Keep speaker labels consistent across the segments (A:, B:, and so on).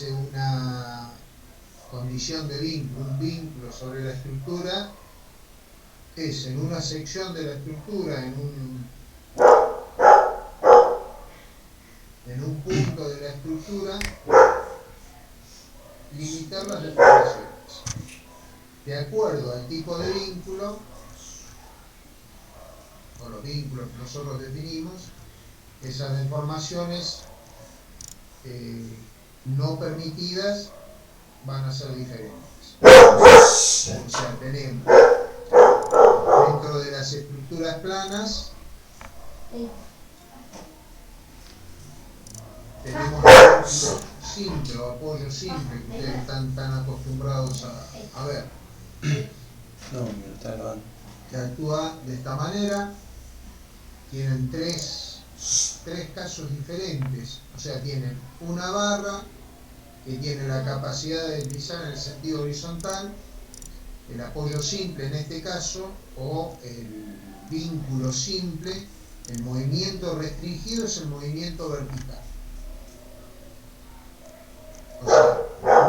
A: establece una condición de vínculo, un vínculo sobre la estructura, es en una sección de la estructura, en un punto de la estructura, limitar las deformaciones. De acuerdo al tipo de vínculo, o los vínculos que nosotros definimos, esas deformaciones no permitidas van a ser diferentes. O sea, tenemos dentro de las estructuras planas, tenemos vínculo simple o apoyo simple que ustedes están tan acostumbrados a ver.
B: No, me está grabando.
A: Que actúa de esta manera. Tienen tres casos diferentes. O sea, tienen una barra que tiene la capacidad de deslizar en el sentido horizontal, el apoyo simple en este caso, o el vínculo simple. El movimiento restringido es el movimiento vertical. O sea,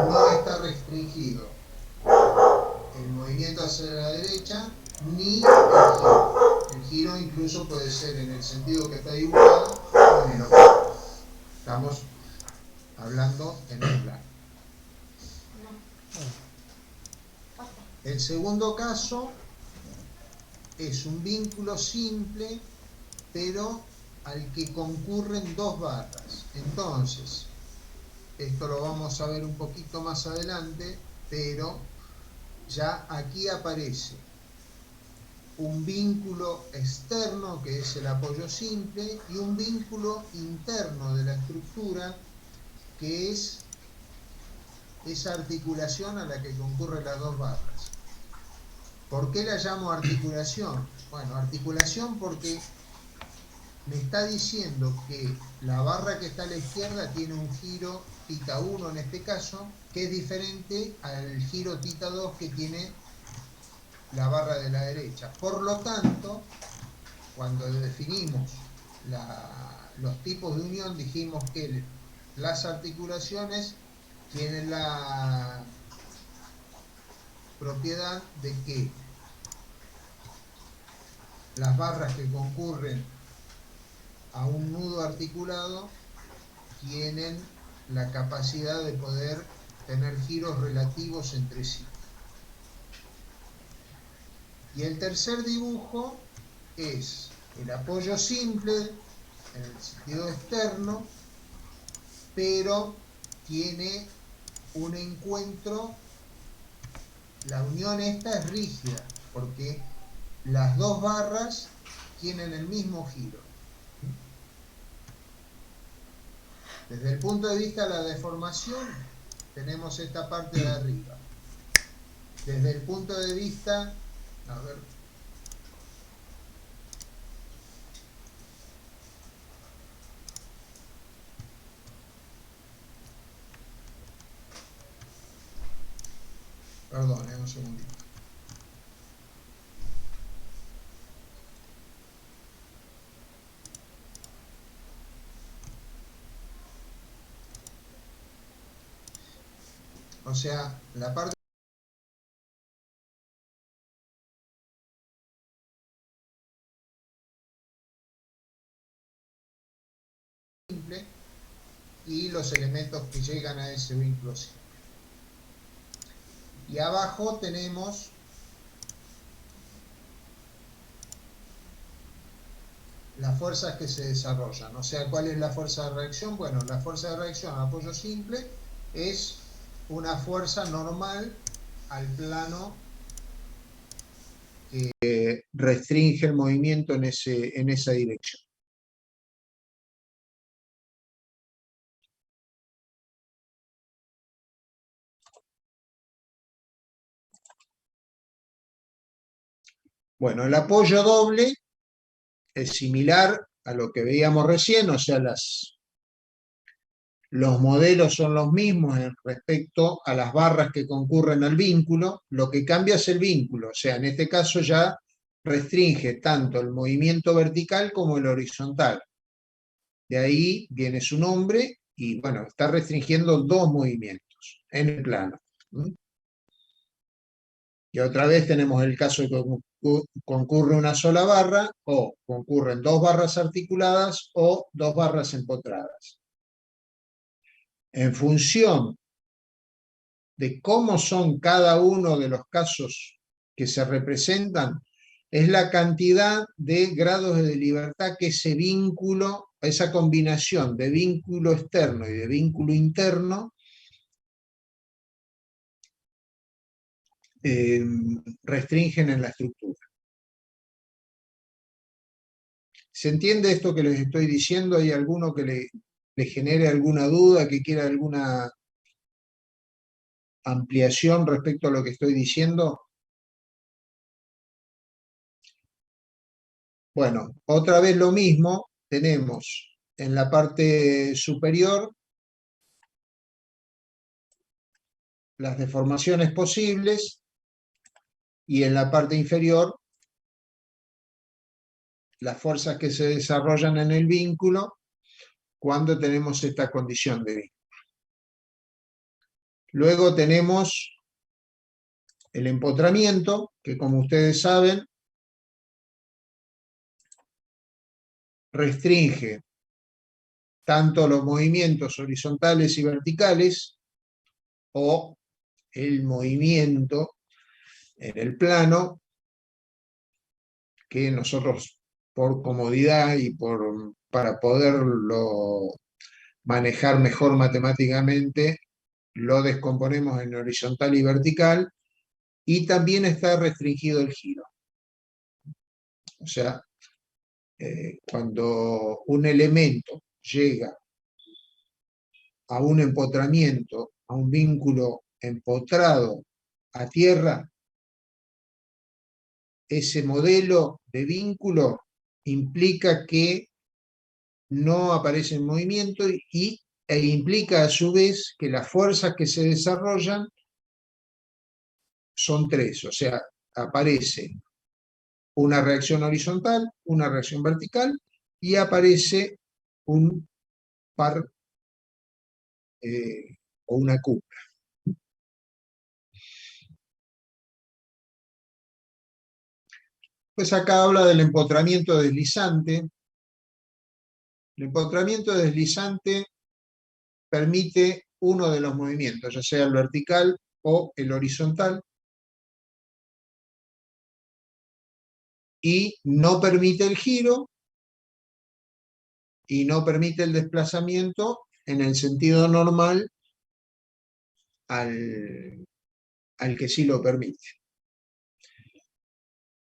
A: no está restringido el movimiento hacia la derecha ni el giro. El giro incluso puede ser en el sentido que está dibujado o en el otro. Estamos hablando en el plano. El segundo caso es un vínculo simple, pero al que concurren dos barras. Entonces, esto lo vamos a ver un poquito más adelante, pero ya aquí aparece un vínculo externo, que es el apoyo simple, y un vínculo interno de la estructura, que es esa articulación a la que concurren las dos barras. ¿Por qué la llamo articulación? Bueno, articulación porque me está diciendo que la barra que está a la izquierda tiene un giro θ 1 en este caso, que es diferente al giro θ 2 que tiene la barra de la derecha. Por lo tanto, cuando definimos los tipos de unión, dijimos que las articulaciones tienen la propiedad de que las barras que concurren a un nudo articulado tienen la capacidad de poder tener giros relativos entre sí. Y el tercer dibujo es el apoyo simple en el sentido externo, pero tiene un encuentro, la unión esta es rígida, porque las dos barras tienen el mismo giro. Desde el punto de vista de la deformación, tenemos esta parte de arriba. Desde el punto de vista, a ver, perdón, un segundito. O sea, la parte simple y los elementos que llegan a ese vínculo simple. Y abajo tenemos las fuerzas que se desarrollan. O sea, ¿cuál es la fuerza de reacción? Bueno, la fuerza de reacción a apoyo simple es una fuerza normal al plano que restringe el movimiento en esa dirección. Bueno, el apoyo doble es similar a lo que veíamos recién, o sea, los modelos son los mismos respecto a las barras que concurren al vínculo. Lo que cambia es el vínculo, o sea, en este caso ya restringe tanto el movimiento vertical como el horizontal. De ahí viene su nombre Y bueno, está restringiendo dos movimientos en el plano. Y otra vez tenemos el caso de que concurre una sola barra, o concurren dos barras articuladas o dos barras empotradas. En función de cómo son cada uno de los casos que se representan, es la cantidad de grados de libertad que ese vínculo, esa combinación de vínculo externo y de vínculo interno, restringen en la estructura. ¿Se entiende esto que les estoy diciendo? ¿Hay alguno que le genere alguna duda, que quiera alguna ampliación respecto a lo que estoy diciendo? Bueno, otra vez lo mismo, tenemos en la parte superior las deformaciones posibles y en la parte inferior las fuerzas que se desarrollan en el vínculo cuando tenemos esta condición de vínculo. Luego tenemos el empotramiento, que como ustedes saben, restringe tanto los movimientos horizontales y verticales o el movimiento en el plano que nosotros por comodidad y para poderlo manejar mejor matemáticamente lo descomponemos en horizontal y vertical, y también está restringido el giro. O sea, cuando un elemento llega a un empotramiento, a un vínculo empotrado a tierra, ese modelo de vínculo implica que no aparece en movimiento e implica a su vez que las fuerzas que se desarrollan son tres, o sea, aparece una reacción horizontal, una reacción vertical y aparece un par o una cupla. Pues acá habla del empotramiento deslizante. El empotramiento deslizante permite uno de los movimientos, ya sea el vertical o el horizontal, y no permite el giro y no permite el desplazamiento en el sentido normal al que sí lo permite.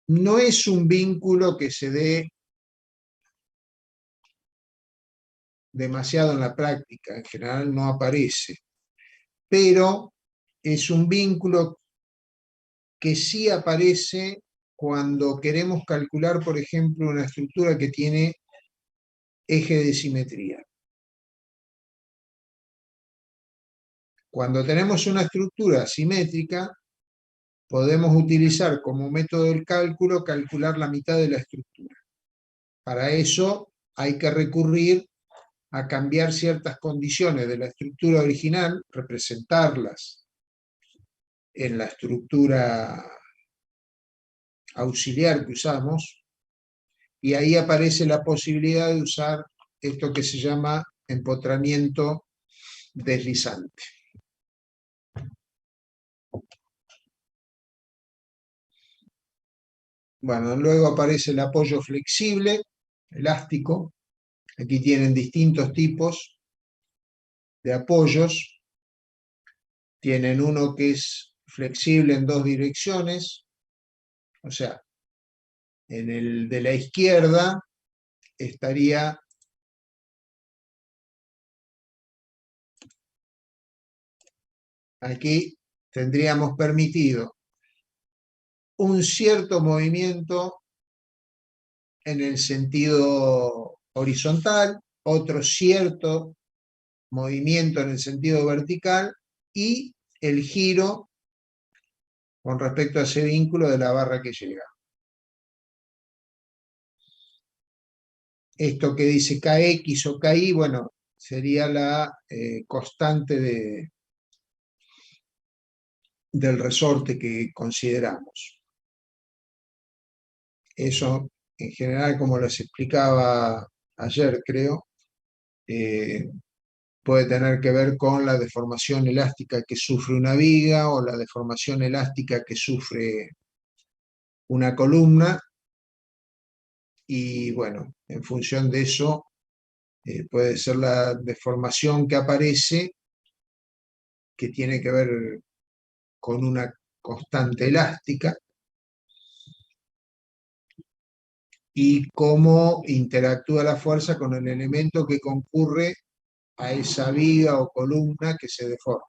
A: No es un vínculo que se dé demasiado en la práctica, en general no aparece, pero es un vínculo que sí aparece cuando queremos calcular, por ejemplo, una estructura que tiene eje de simetría. Cuando tenemos una estructura simétrica, podemos utilizar como método del cálculo calcular la mitad de la estructura. Para eso hay que recurrir a cambiar ciertas condiciones de la estructura original, representarlas en la estructura auxiliar que usamos, y ahí aparece la posibilidad de usar esto que se llama empotramiento deslizante. Bueno, luego aparece el apoyo flexible, elástico. Aquí tienen distintos tipos de apoyos. Tienen uno que es flexible en dos direcciones, o sea, en el de la izquierda estaría aquí, tendríamos permitido un cierto movimiento en el sentido horizontal, otro cierto movimiento en el sentido vertical y el giro con respecto a ese vínculo de la barra que llega. Esto que dice KX o KI, bueno, sería la constante del resorte que consideramos. Eso, en general, como les explicaba ayer, creo, puede tener que ver con la deformación elástica que sufre una viga o la deformación elástica que sufre una columna, y bueno, en función de eso puede ser la deformación que aparece, que tiene que ver con una constante elástica, y cómo interactúa la fuerza con el elemento que concurre a esa viga o columna que se deforma.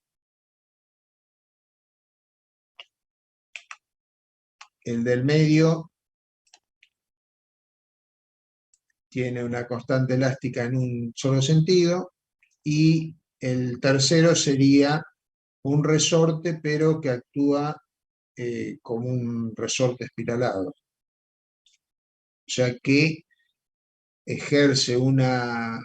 A: El del medio tiene una constante elástica en un solo sentido, y el tercero sería un resorte, pero que actúa como un resorte espiralado. O sea que ejerce una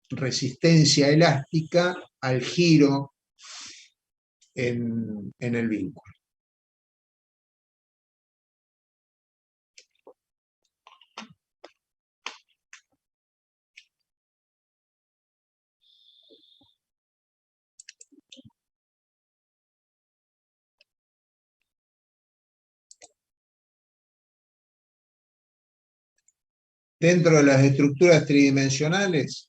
A: resistencia elástica al giro en el vínculo. Dentro de las estructuras tridimensionales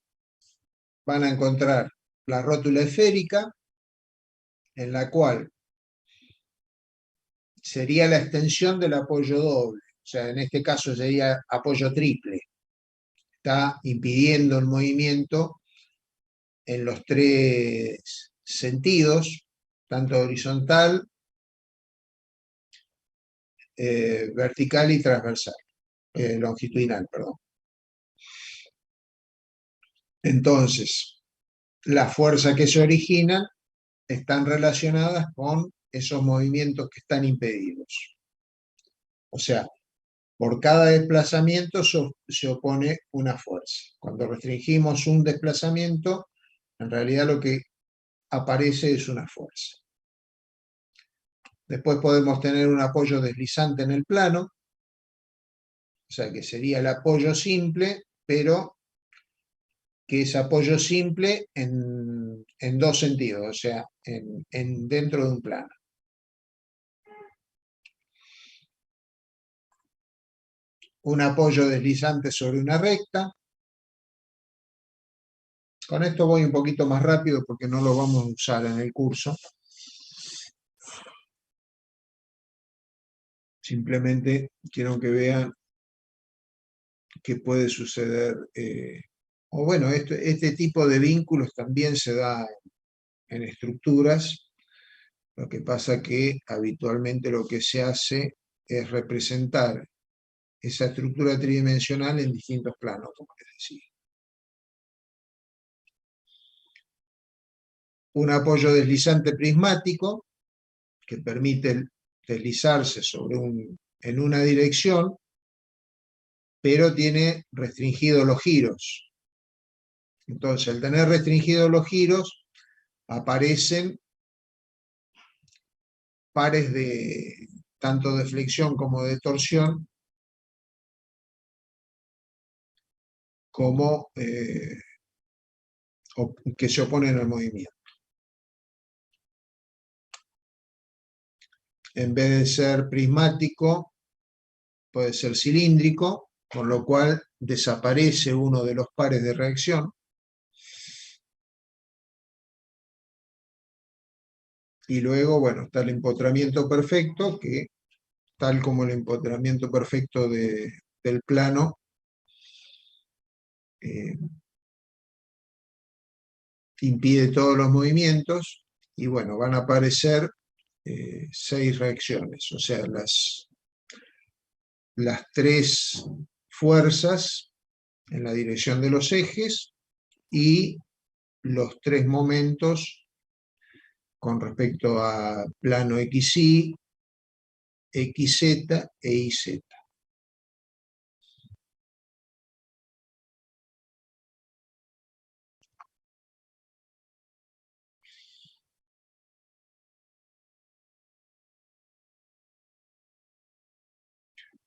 A: van a encontrar la rótula esférica, en la cual sería la extensión del apoyo doble, o sea, en este caso sería apoyo triple. Está impidiendo el movimiento en los tres sentidos, tanto horizontal, vertical y transversal, longitudinal, perdón. Entonces, las fuerzas que se originan están relacionadas con esos movimientos que están impedidos. O sea, por cada desplazamiento se opone una fuerza. Cuando restringimos un desplazamiento, en realidad lo que aparece es una fuerza. Después podemos tener un apoyo deslizante en el plano, o sea que sería el apoyo simple, pero que es apoyo simple en dos sentidos, o sea, dentro de un plano. Un apoyo deslizante sobre una recta. Con esto voy un poquito más rápido porque no lo vamos a usar en el curso. Simplemente quiero que vean que puede suceder, o bueno, este tipo de vínculos también se da en estructuras. Lo que pasa que habitualmente lo que se hace es representar esa estructura tridimensional en distintos planos, como les decía. Un apoyo deslizante prismático que permite deslizarse en una dirección, pero tiene restringidos los giros. Entonces, al tener restringidos los giros, aparecen pares tanto de flexión como de torsión, como que se oponen al movimiento. En vez de ser prismático, puede ser cilíndrico, con lo cual desaparece uno de los pares de reacción. Y luego, bueno, está el empotramiento perfecto, que tal como el empotramiento perfecto del plano, impide todos los movimientos, y bueno, van a aparecer 6 reacciones, o sea, las 3 fuerzas en la dirección de los ejes y los 3 momentos con respecto a plano XY, XZ e YZ.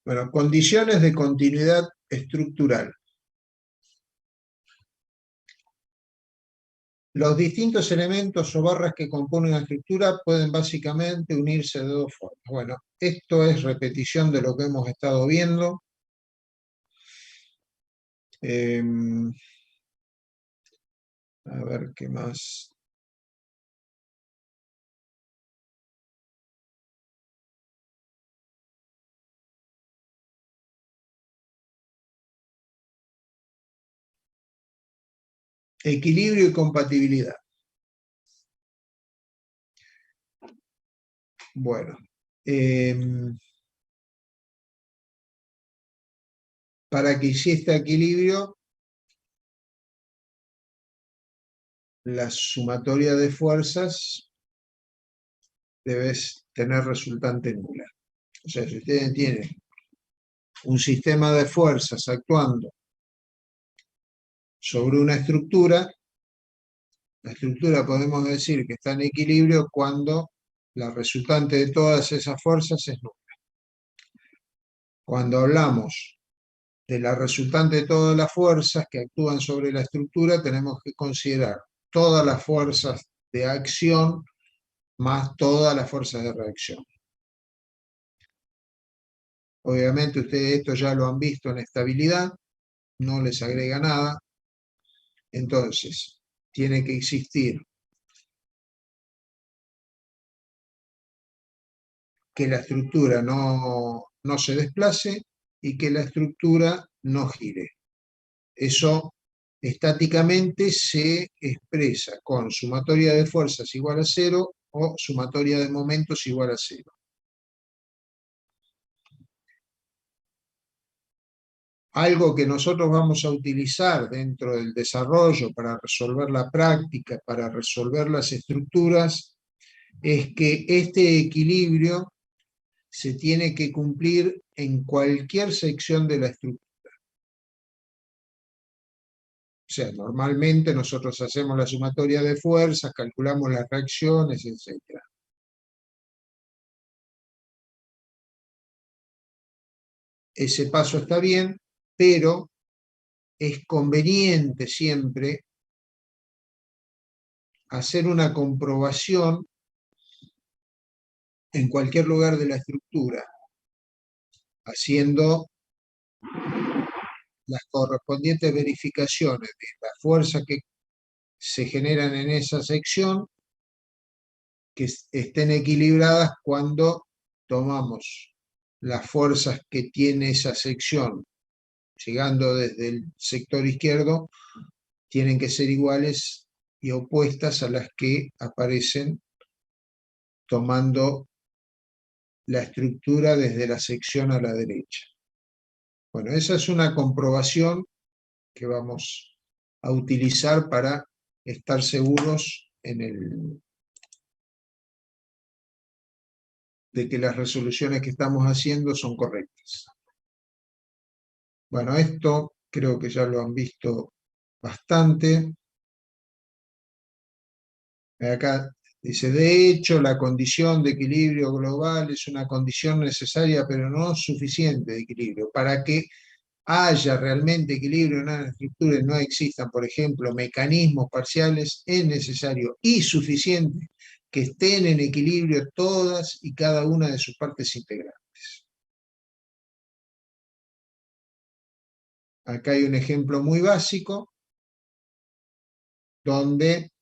A: Bueno, condiciones de continuidad estructural. Los distintos elementos o barras que componen una estructura pueden básicamente unirse de dos formas. Bueno, esto es repetición de lo que hemos estado viendo. A ver qué más. Equilibrio y compatibilidad. Bueno, para que exista equilibrio, la sumatoria de fuerzas debe tener resultante nula. O sea, si ustedes tienen un sistema de fuerzas actuando sobre una estructura, la estructura podemos decir que está en equilibrio cuando la resultante de todas esas fuerzas es nula. Cuando hablamos de la resultante de todas las fuerzas que actúan sobre la estructura, tenemos que considerar todas las fuerzas de acción más todas las fuerzas de reacción. Obviamente ustedes esto ya lo han visto en estabilidad, no les agrega nada. Entonces, tiene que existir que la estructura no se desplace y que la estructura no gire. Eso estáticamente se expresa con sumatoria de fuerzas igual a 0 o sumatoria de momentos igual a 0. Algo que nosotros vamos a utilizar dentro del desarrollo para resolver la práctica, para resolver las estructuras, es que este equilibrio se tiene que cumplir en cualquier sección de la estructura. O sea, normalmente nosotros hacemos la sumatoria de fuerzas, calculamos las reacciones, etc. Ese paso está bien, pero es conveniente siempre hacer una comprobación en cualquier lugar de la estructura, haciendo las correspondientes verificaciones de las fuerzas que se generan en esa sección, que estén equilibradas cuando tomamos las fuerzas que tiene esa sección, llegando desde el sector izquierdo, tienen que ser iguales y opuestas a las que aparecen tomando la estructura desde la sección a la derecha. Bueno, esa es una comprobación que vamos a utilizar para estar seguros de que las resoluciones que estamos haciendo son correctas. Bueno, esto creo que ya lo han visto bastante. Acá dice, de hecho, la condición de equilibrio global es una condición necesaria, pero no suficiente de equilibrio. Para que haya realmente equilibrio en una estructura y no existan, por ejemplo, mecanismos parciales, es necesario y suficiente que estén en equilibrio todas y cada una de sus partes integrantes. Acá hay un ejemplo muy básico donde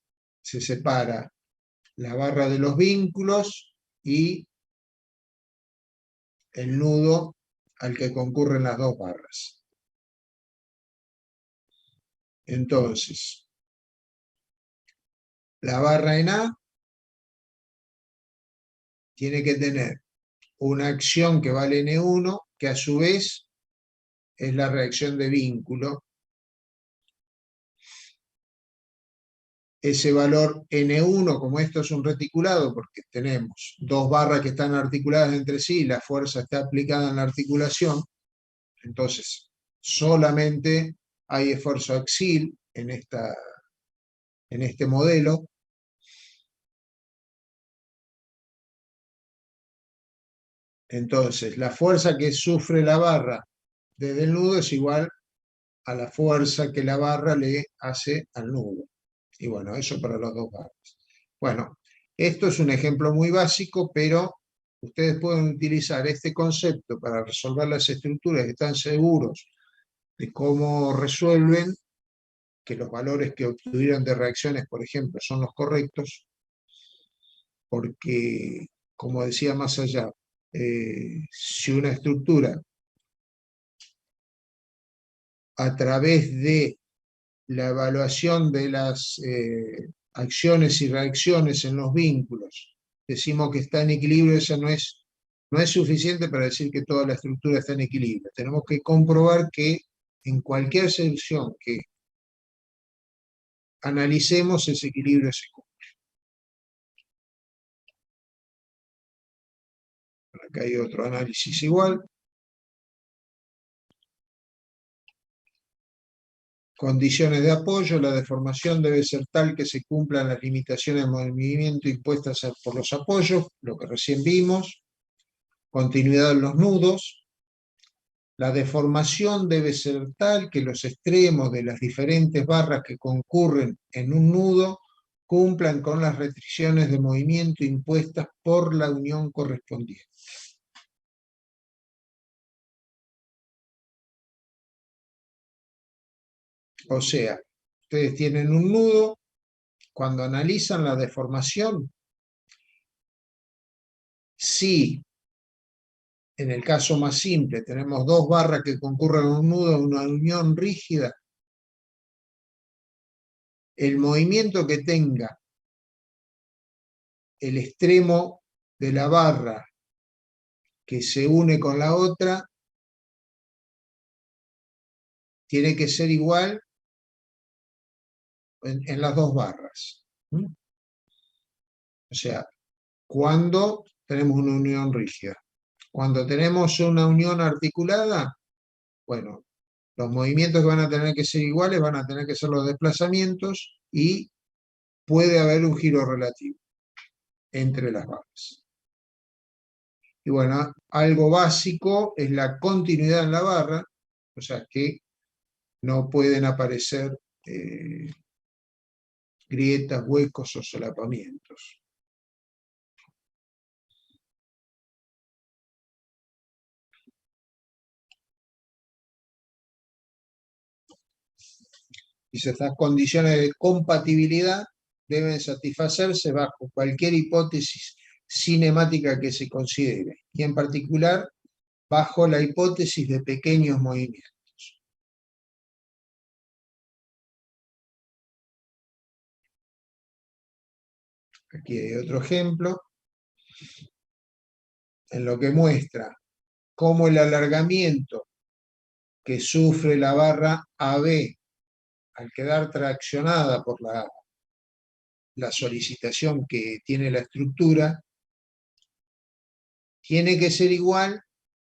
A: se separa la barra de los vínculos y el nudo al que concurren las dos barras. Entonces, la barra en A tiene que tener una acción que vale N1, que a su vez es la reacción de vínculo. Ese valor N1, como esto es un reticulado, porque tenemos dos barras que están articuladas entre sí, la fuerza está aplicada en la articulación, entonces solamente hay esfuerzo axil en este modelo. Entonces, la fuerza que sufre la barra desde el nudo es igual a la fuerza que la barra le hace al nudo. Y bueno, eso para las dos barras. Bueno, esto es un ejemplo muy básico, pero ustedes pueden utilizar este concepto para resolver las estructuras que están seguros de cómo resuelven, que los valores que obtuvieron de reacciones, por ejemplo, son los correctos, porque, como decía más allá, si una estructura a través de la evaluación de las acciones y reacciones en los vínculos, decimos que está en equilibrio, esa no es suficiente para decir que toda la estructura está en equilibrio. Tenemos que comprobar que en cualquier sección que analicemos, ese equilibrio se cumple. Acá hay otro análisis igual. Condiciones de apoyo. La deformación debe ser tal que se cumplan las limitaciones de movimiento impuestas por los apoyos, lo que recién vimos. Continuidad en los nudos. La deformación debe ser tal que los extremos de las diferentes barras que concurren en un nudo cumplan con las restricciones de movimiento impuestas por la unión correspondiente. O sea, ustedes tienen un nudo, cuando analizan la deformación, si en el caso más simple tenemos dos barras que concurren en un nudo, una unión rígida, el movimiento que tenga el extremo de la barra que se une con la otra tiene que ser igual en las dos barras. O sea, cuando tenemos una unión rígida. Cuando tenemos una unión articulada, bueno, los movimientos que van a tener que ser iguales van a tener que ser los desplazamientos y puede haber un giro relativo entre las barras. Y bueno, algo básico es la continuidad en la barra, o sea que no pueden aparecer grietas, huecos o solapamientos. Y estas condiciones de compatibilidad deben satisfacerse bajo cualquier hipótesis cinemática que se considere, y en particular bajo la hipótesis de pequeños movimientos. Aquí hay otro ejemplo en lo que muestra cómo el alargamiento que sufre la barra AB al quedar traccionada por la solicitación que tiene la estructura, tiene que ser igual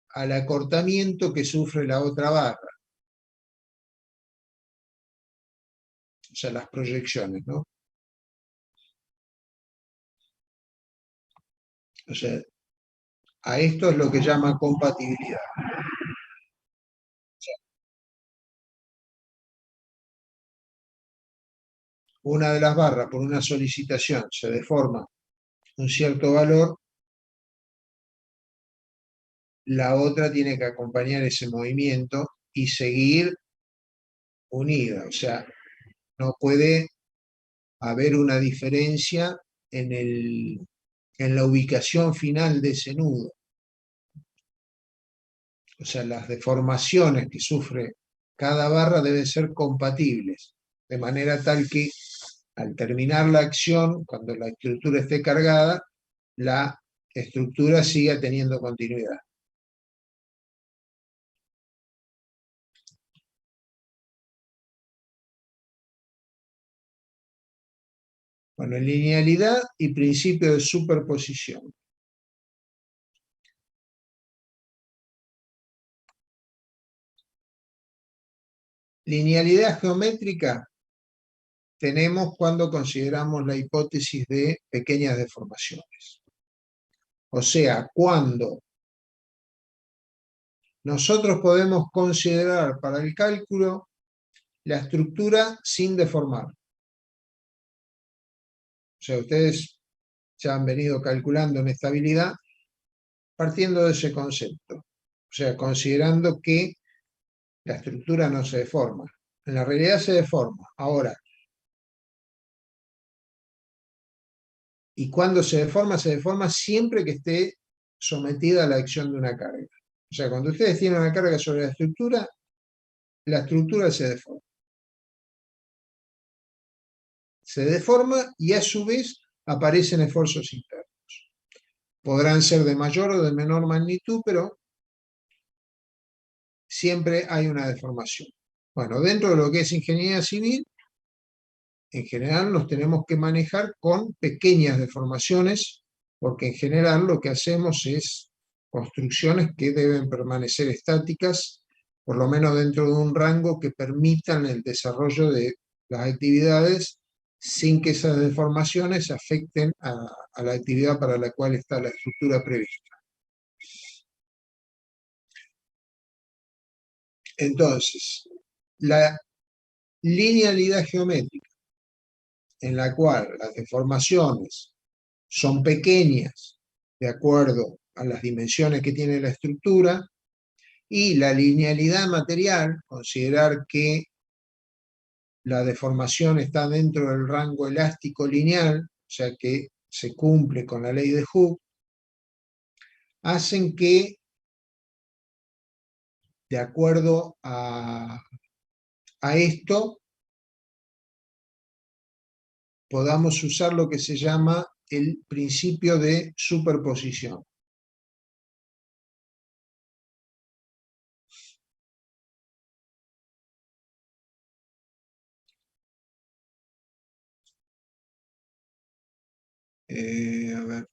A: al acortamiento que sufre la otra barra. O sea, las proyecciones, ¿no? O sea, a esto es lo que llama compatibilidad. Una de las barras por una solicitación se deforma un cierto valor, la otra tiene que acompañar ese movimiento y seguir unida. O sea, no puede haber una diferencia en la ubicación final de ese nudo. O sea, las deformaciones que sufre cada barra deben ser compatibles, de manera tal que al terminar la acción, cuando la estructura esté cargada, la estructura siga teniendo continuidad. Bueno, linealidad y principio de superposición. Linealidad geométrica tenemos cuando consideramos la hipótesis de pequeñas deformaciones. O sea, cuando nosotros podemos considerar para el cálculo la estructura sin deformar. O sea, ustedes ya han venido calculando en estabilidad partiendo de ese concepto. O sea, considerando que la estructura no se deforma. En la realidad se deforma. Ahora, y cuando se deforma siempre que esté sometida a la acción de una carga. O sea, cuando ustedes tienen una carga sobre la estructura se deforma. Se deforma y a su vez aparecen esfuerzos internos. Podrán ser de mayor o de menor magnitud, pero siempre hay una deformación. Bueno, dentro de lo que es ingeniería civil, en general nos tenemos que manejar con pequeñas deformaciones, porque en general lo que hacemos es construcciones que deben permanecer estáticas, por lo menos dentro de un rango que permitan el desarrollo de las actividades sin que esas deformaciones afecten a la actividad para la cual está la estructura prevista. Entonces, la linealidad geométrica en la cual las deformaciones son pequeñas de acuerdo a las dimensiones que tiene la estructura, y la linealidad material, considerar que la deformación está dentro del rango elástico lineal, o sea que se cumple con la ley de Hooke, hacen que, de acuerdo a esto, podamos usar lo que se llama el principio de superposición. A ver.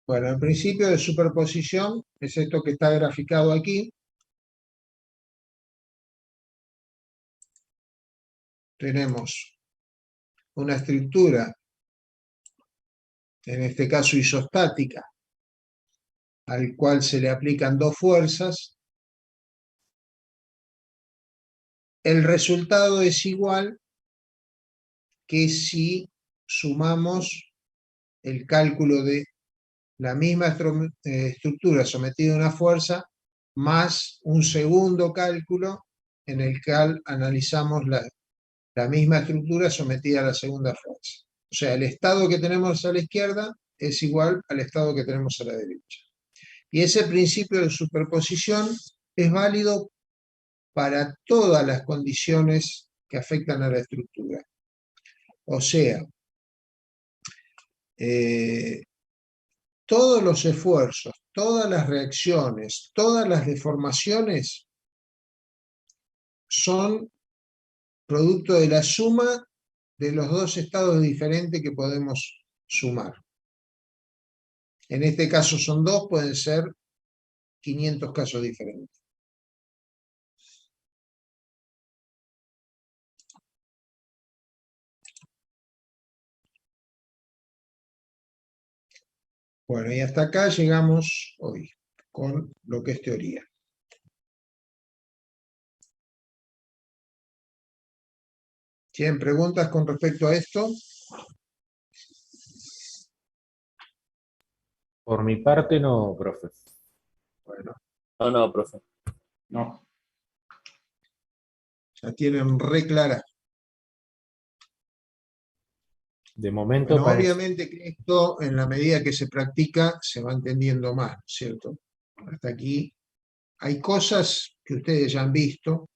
A: Bueno, el principio de superposición es esto que está graficado aquí. Tenemos una estructura, en este caso isostática, al cual se le aplican dos fuerzas. El resultado es igual que si sumamos el cálculo de la misma estructura sometida a una fuerza más un segundo cálculo en el cual analizamos la misma estructura sometida a la segunda fuerza. O sea, el estado que tenemos a la izquierda es igual al estado que tenemos a la derecha. Y ese principio de superposición es válido para todas las condiciones que afectan a la estructura. O sea, todos los esfuerzos, todas las reacciones, todas las deformaciones son producto de la suma de los dos estados diferentes que podemos sumar. En este caso son dos, pueden ser 500 casos diferentes. Bueno, y hasta acá llegamos hoy con lo que es teoría. ¿Tienen preguntas con respecto a esto?
C: Por mi parte no, profe.
A: Bueno,
D: No, profe.
B: No.
A: ya tienen re clara.
C: De momento
A: Bueno,
C: parece.
A: obviamente que esto, en la medida que se practica, se va entendiendo más, ¿cierto? Hasta aquí hay cosas que ustedes ya han visto,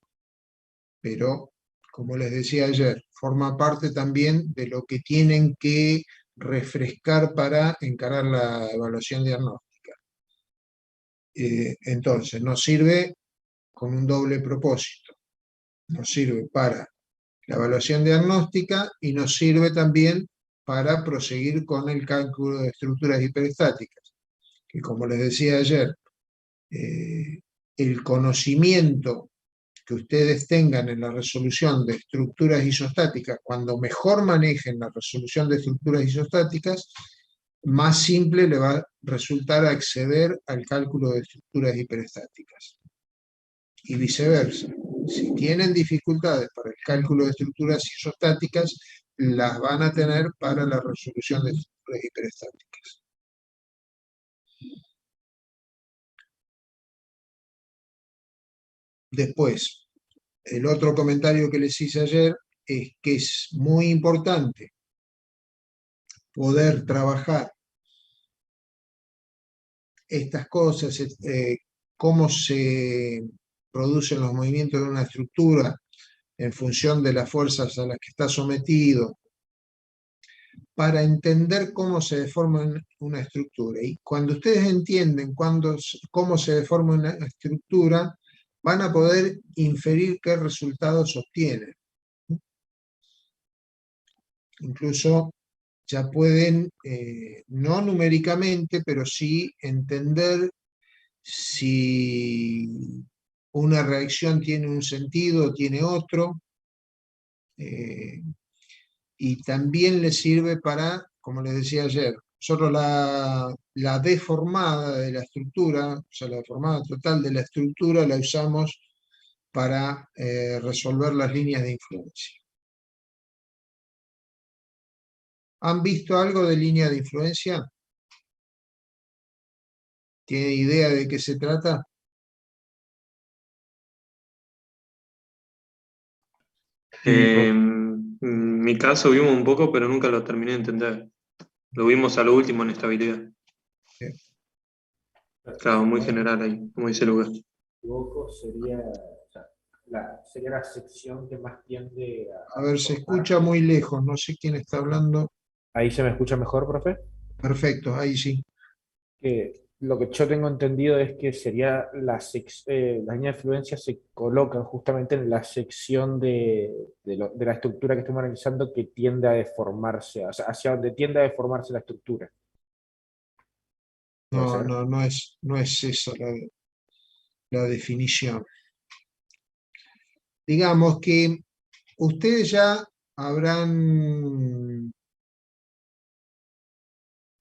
A: pero, como les decía ayer, forma parte también de lo que tienen que refrescar para encarar la evaluación diagnóstica. Entonces, nos sirve con un doble propósito. Nos sirve para la evaluación diagnóstica y nos sirve también para proseguir con el cálculo de estructuras hiperestáticas, que, como les decía ayer, el conocimiento que ustedes tengan en la resolución de estructuras isostáticas, cuando mejor manejen la resolución de estructuras isostáticas, más simple le va a resultar acceder al cálculo de estructuras hiperestáticas. Y viceversa. Si tienen dificultades para el cálculo de estructuras isostáticas, las van a tener para la resolución de estructuras hiperestáticas. Después, el otro comentario que les hice ayer es que es muy importante poder trabajar estas cosas, cómo se producen los movimientos de una estructura en función de las fuerzas a las que está sometido, para entender cómo se deforma una estructura. Y cuando ustedes entienden cómo se deforma una estructura, van a poder inferir qué resultados obtienen. Incluso ya pueden, no numéricamente, pero sí entender si una reacción tiene un sentido o tiene otro, y también les sirve para, como les decía ayer, nosotros la deformada de la estructura, o sea, la deformada total de la estructura la usamos para resolver las líneas de influencia. ¿Han visto algo de línea de influencia? ¿Tiene idea de qué se trata?
B: En mi caso vimos un poco, pero nunca lo terminé de entender. Lo vimos a lo último en estabilidad. Claro, muy general ahí, como dice Lucas.
C: Equivoco, sería, o sea, sería la sección que más tiende
A: A ver, se escucha muy lejos, no sé quién está hablando.
C: Ahí se me escucha mejor, profe.
A: Perfecto, ahí sí.
C: Que lo que yo tengo entendido es que sería las líneas de influencia se colocan justamente en la sección de la estructura que estamos analizando que tiende a deformarse, o sea, hacia donde tiende a deformarse la estructura. ¿Puede
A: No,
C: ser?
A: no es esa la definición. Digamos que ustedes ya habrán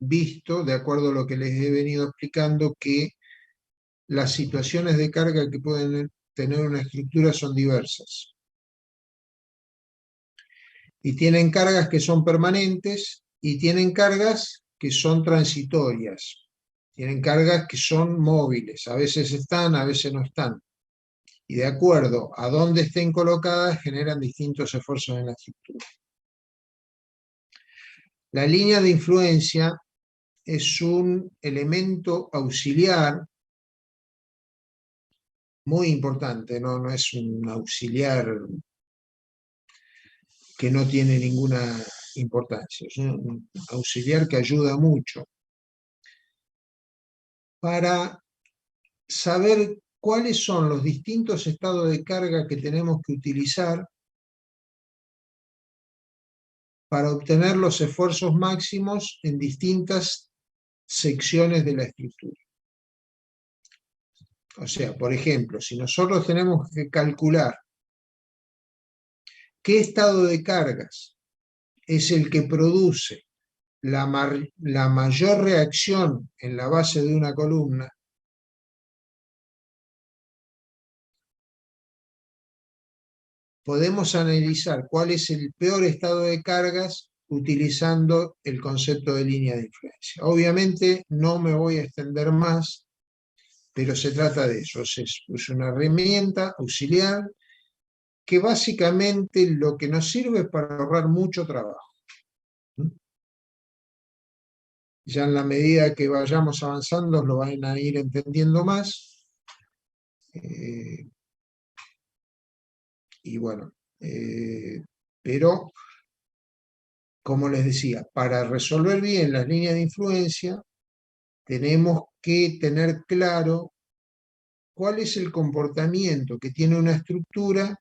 A: visto, de acuerdo a lo que les he venido explicando, que las situaciones de carga que pueden tener una estructura son diversas. Y tienen cargas que son permanentes y tienen cargas que son transitorias. Tienen cargas que son móviles, a veces están, a veces no están. Y de acuerdo a dónde estén colocadas, generan distintos esfuerzos en la estructura. La línea de influencia es un elemento auxiliar muy importante, no es un auxiliar que no tiene ninguna importancia, es un auxiliar que ayuda mucho para saber cuáles son los distintos estados de carga que tenemos que utilizar para obtener los esfuerzos máximos en distintas secciones de la estructura. O sea, por ejemplo, si nosotros tenemos que calcular qué estado de cargas es el que produce la mayor reacción en la base de una columna, podemos analizar cuál es el peor estado de cargas utilizando el concepto de línea de influencia. Obviamente no me voy a extender más, pero se trata de eso. Es una herramienta auxiliar que básicamente lo que nos sirve es para ahorrar mucho trabajo. Ya en la medida que vayamos avanzando lo van a ir entendiendo más. Y bueno, pero como les decía, para resolver bien las líneas de influencia tenemos que tener claro cuál es el comportamiento que tiene una estructura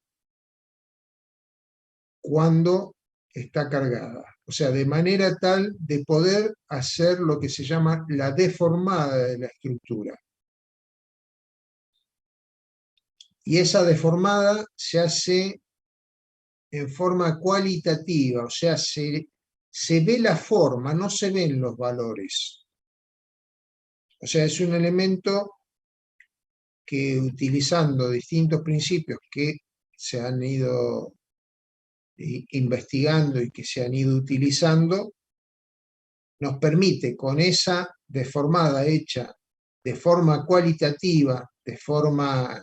A: cuando está cargada. O sea, de manera tal de poder hacer lo que se llama la deformada de la estructura. Y esa deformada se hace en forma cualitativa, o sea, se ve la forma, no se ven los valores. O sea, es un elemento que utilizando distintos principios que se han ido investigando y que se han ido utilizando, nos permite con esa deformada hecha de forma cualitativa, de forma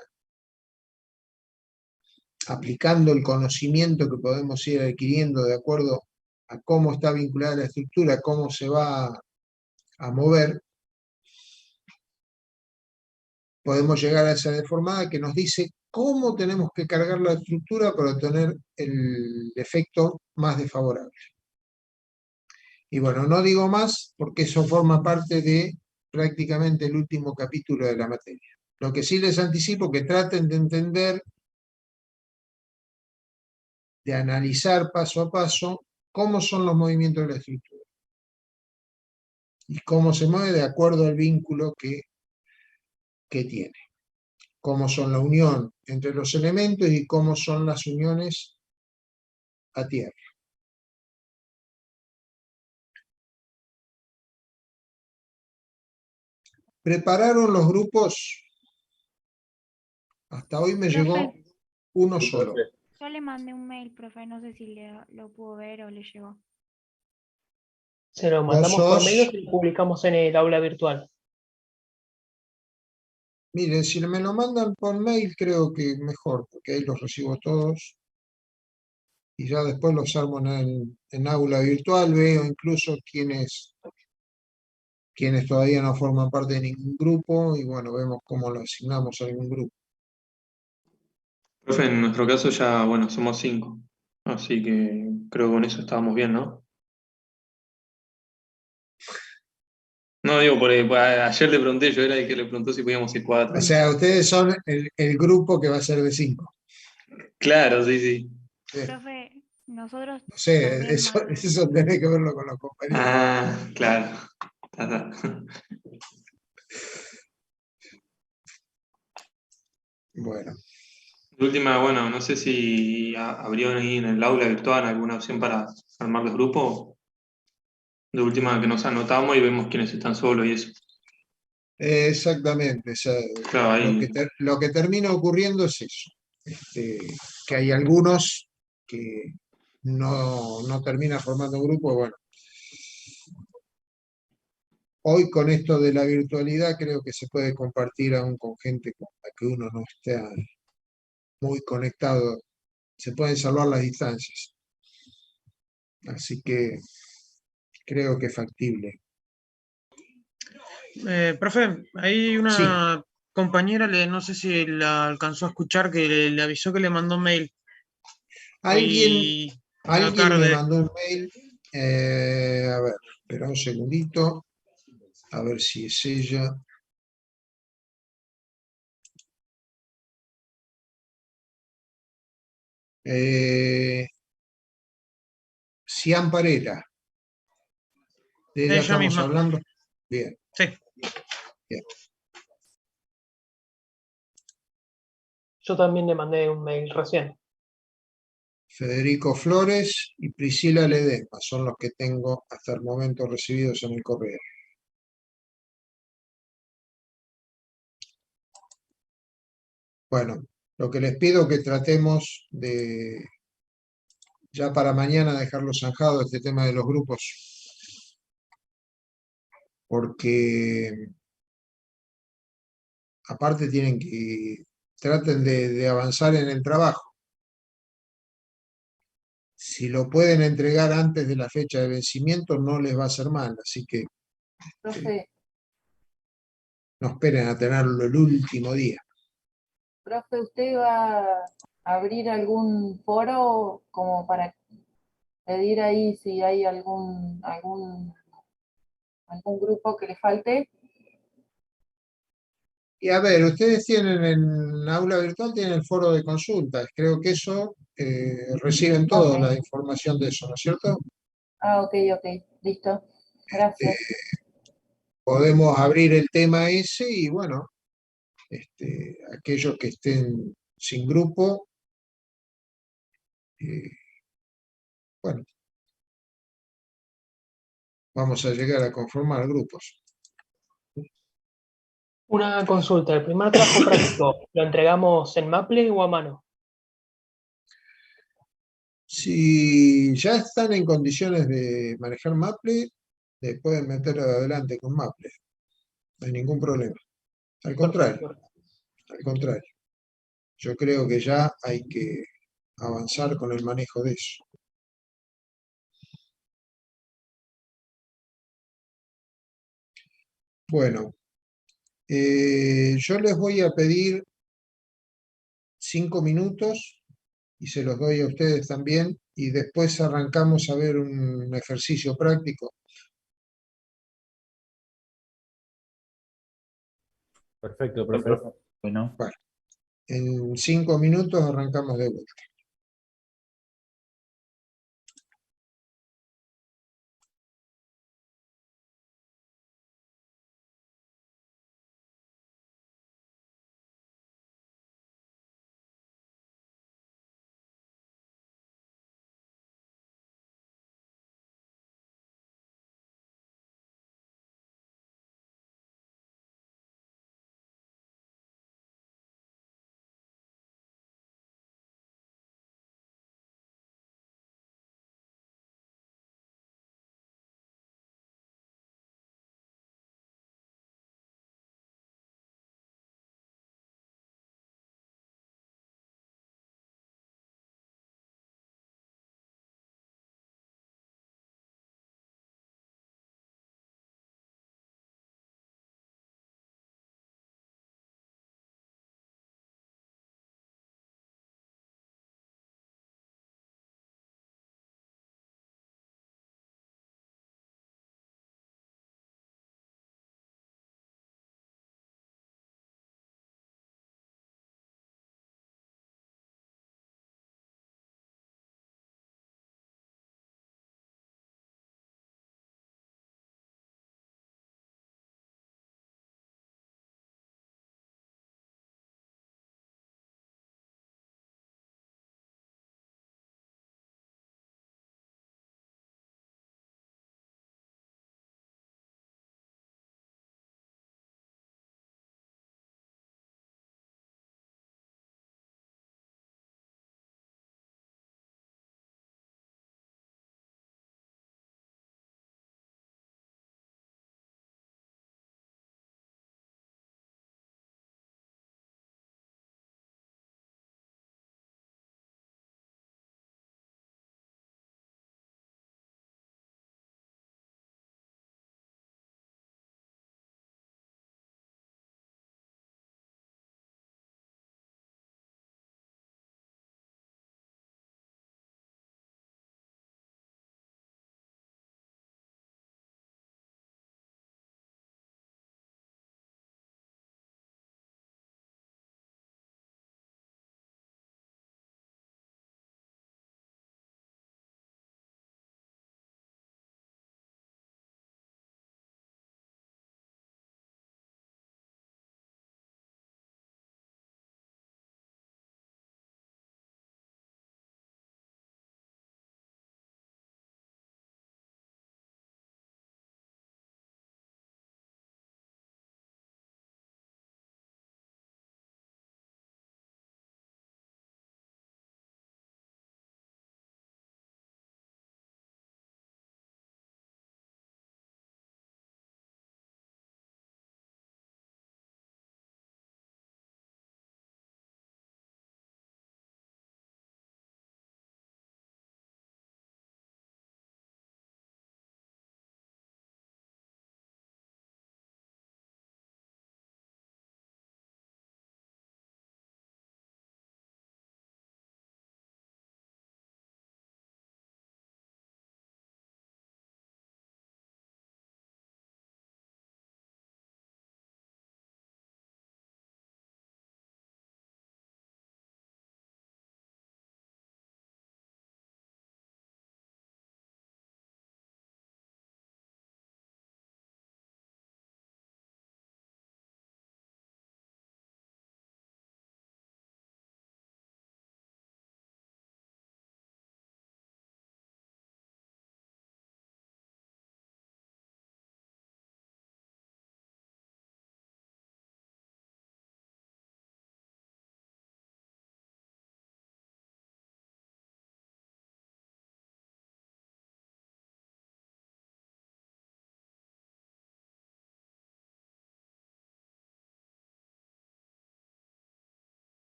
A: aplicando el conocimiento que podemos ir adquiriendo de acuerdo a cómo está vinculada la estructura, cómo se va a mover, podemos llegar a esa deformada que nos dice cómo tenemos que cargar la estructura para obtener el efecto más desfavorable. Y bueno, no digo más porque eso forma parte de prácticamente el último capítulo de la materia. Lo que sí les anticipo que traten de entender, de analizar paso a paso cómo son los movimientos de la estructura y cómo se mueve de acuerdo al vínculo que tiene, cómo son la unión entre los elementos y cómo son las uniones a tierra. ¿Prepararon los grupos? Hasta hoy me llegó
D: Profe,
A: uno solo.
D: yo le mandé un mail, profe, no sé si lo pudo ver o le llegó.
E: Se lo
A: Vos
E: mandamos por mail o
A: sos,
E: se lo publicamos en el aula virtual.
A: miren, si me lo mandan por mail creo que mejor, porque ahí los recibo todos y ya después los armo en aula virtual, veo incluso quienes todavía no forman parte de ningún grupo y bueno, vemos cómo lo asignamos a algún grupo.
B: Profe, en nuestro caso ya, bueno, somos 5. Así que creo que con eso estábamos bien, ¿no? No, digo, ayer le pregunté, yo era el que le preguntó si podíamos ir 4.
A: O sea, ustedes son el grupo que va a ser de 5.
B: Claro, sí, sí.
D: Profe, nosotros
A: No sé,
D: también
A: eso tenés que verlo con los compañeros.
B: Ah, claro. Ta, ta.
A: Bueno,
B: De última, bueno, no sé si abrieron ahí en el aula virtual alguna opción para armar los grupos. De última que nos anotamos y vemos quiénes están solos y eso.
A: exactamente. O sea,
B: Claro, ahí.
A: lo que termina ocurriendo es eso. Que hay algunos que no terminan formando grupo. Bueno, hoy con esto de la virtualidad creo que se puede compartir aún con gente con la que uno no está muy conectado. Se pueden salvar las distancias. Así que creo que es factible.
F: Profe, hay
A: Sí,
F: una compañera, no sé si la alcanzó a escuchar, que le avisó que le mandó un mail
A: alguien,
F: hoy a la
A: alguien me
F: tarde.
A: mandó un mail. A ver, espera un segundito. A ver si es ella. Cian Parera. De ella
F: Ella
A: estamos
F: misma,
A: hablando. Bien,
F: sí.
A: bien.
E: Yo también le mandé un mail recién.
A: Federico Flores y Priscila Ledesma son los que tengo hasta el momento recibidos en el correo. Bueno, lo que les pido es que tratemos de ya para mañana dejarlo zanjado este tema de los grupos, porque aparte traten de avanzar en el trabajo. Si lo pueden entregar antes de la fecha de vencimiento, no les va a hacer mal, así que
G: Profe,
A: no esperen a tenerlo el último día.
G: profe, ¿usted va a abrir algún foro como para pedir ahí si hay algún grupo que le falte?
A: Y a ver, ustedes tienen en aula virtual, tienen el foro de consultas. Creo que eso reciben toda
G: Ok.
A: la información de eso, ¿no es cierto?
G: Ah, ok, listo. Gracias.
A: Podemos abrir el tema ese y bueno, aquellos que estén sin grupo, bueno, vamos a llegar a conformar grupos.
E: Una consulta, ¿el primer trabajo práctico lo entregamos en Maple o a mano?
A: Si ya están en condiciones de manejar Maple, pueden meter adelante con Maple, no hay ningún problema. Al contrario,
E: Perfecto.
A: al contrario. Yo creo que ya hay que avanzar con el manejo de eso. Bueno, yo les voy a pedir 5 minutos y se los doy a ustedes también y después arrancamos a ver un ejercicio práctico.
C: Perfecto, profe.
H: Bueno.
A: Bueno, en 5 minutos arrancamos de vuelta.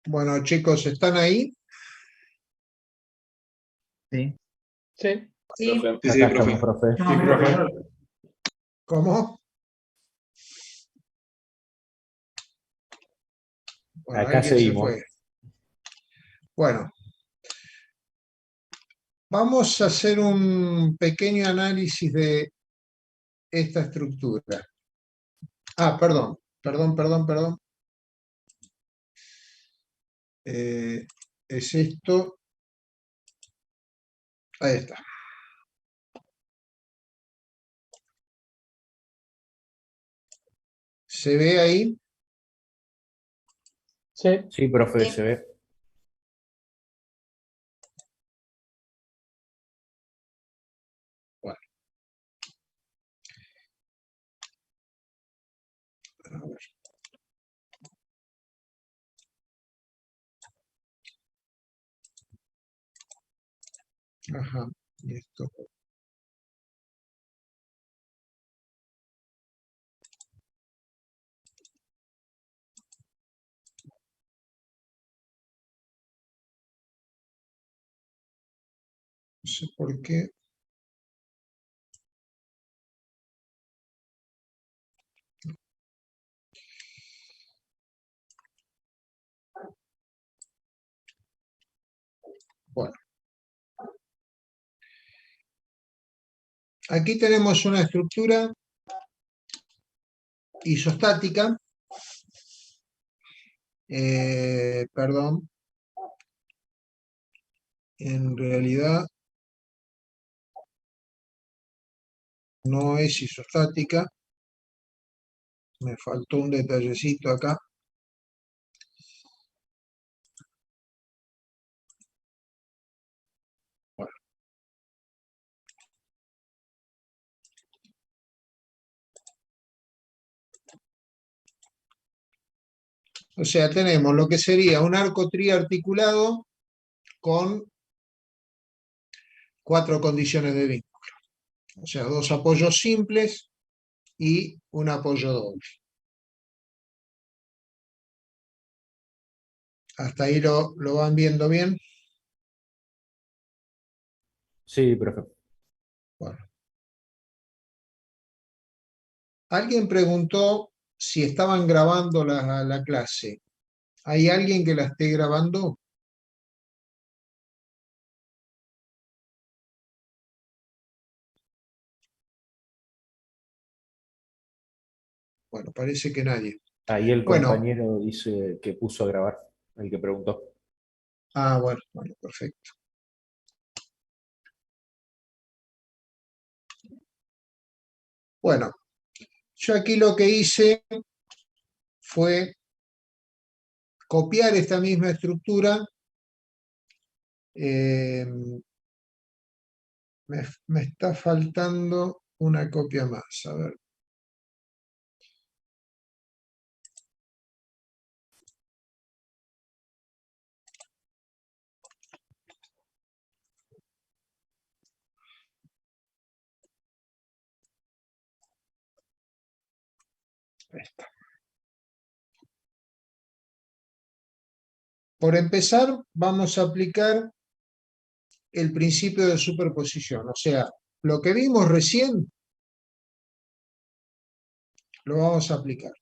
A: Bueno, chicos, ¿están ahí?
F: Sí.
E: Sí.
B: Sí,
C: Acá
B: sí,
C: estamos,
B: profe.
C: profe.
B: Sí, profe.
A: ¿Cómo? Bueno,
C: Acá
A: alguien se
C: seguimos.
A: fue. Bueno, vamos a hacer un pequeño análisis de esta estructura. Ah, perdón. Es esto. Ahí está. ¿Se ve ahí?
E: Sí.
C: Sí, profe, se ve.
A: Bueno. A ver. Ajá. Y esto. No sé por qué. Bueno. Aquí tenemos una estructura isostática. Perdón. En realidad no es isostática. Me faltó un detallecito acá. Bueno. O sea, tenemos lo que sería un arco triarticulado con 4 condiciones de vínculo. O sea, 2 apoyos simples y un apoyo doble. ¿Hasta ahí lo van viendo bien?
C: Sí, profe.
A: Bueno. Alguien preguntó si estaban grabando la clase. ¿Hay alguien que la esté grabando? Bueno, parece que nadie.
C: Ahí el
A: Bueno,
C: compañero dice que puso a grabar, el que preguntó.
A: bueno, perfecto. Bueno, yo aquí lo que hice fue copiar esta misma estructura. Me está faltando una copia más. A ver. Esta. Por empezar, vamos a aplicar el principio de superposición. O sea, lo que vimos recién lo vamos a aplicar.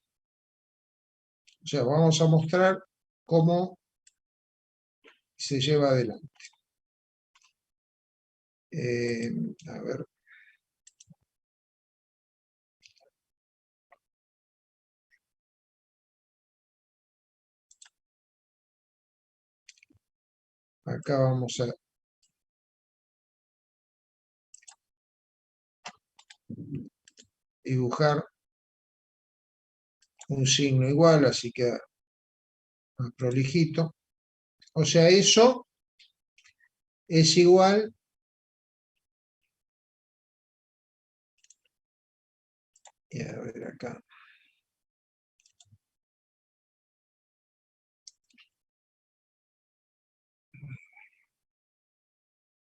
A: O sea, vamos a mostrar cómo se lleva adelante. A ver. Acá vamos a dibujar un signo igual, así queda más prolijito. O sea, eso es igual y a ver acá.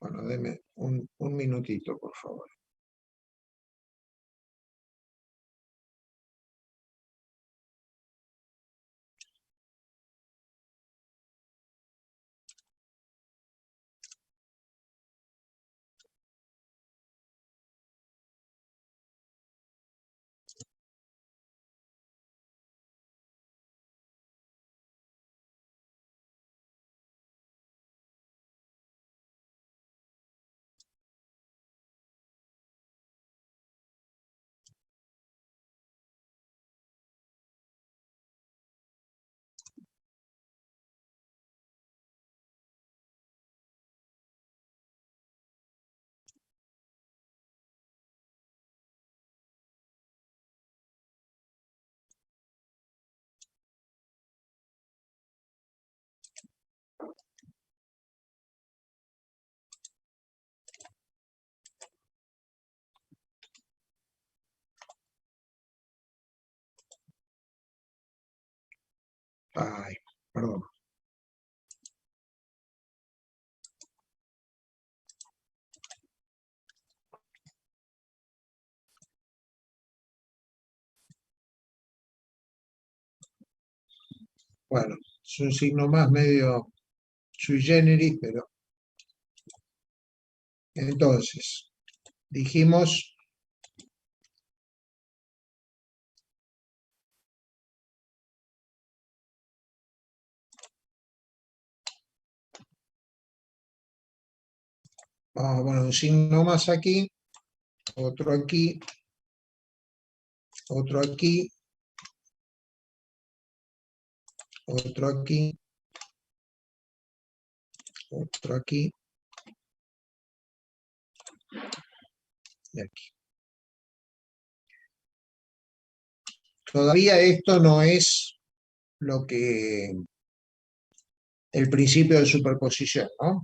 A: Bueno, deme un minutito, por favor. Ay, perdón. Bueno, es un signo más medio sui generis, pero entonces, dijimos vamos a poner un signo más aquí, otro aquí, otro aquí, otro aquí, otro aquí y aquí. Todavía esto no es lo que el principio de superposición, ¿no?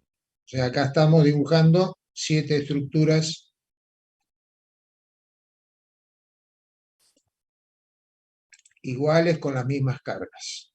A: O sea, acá estamos dibujando 7 estructuras iguales con las mismas cargas.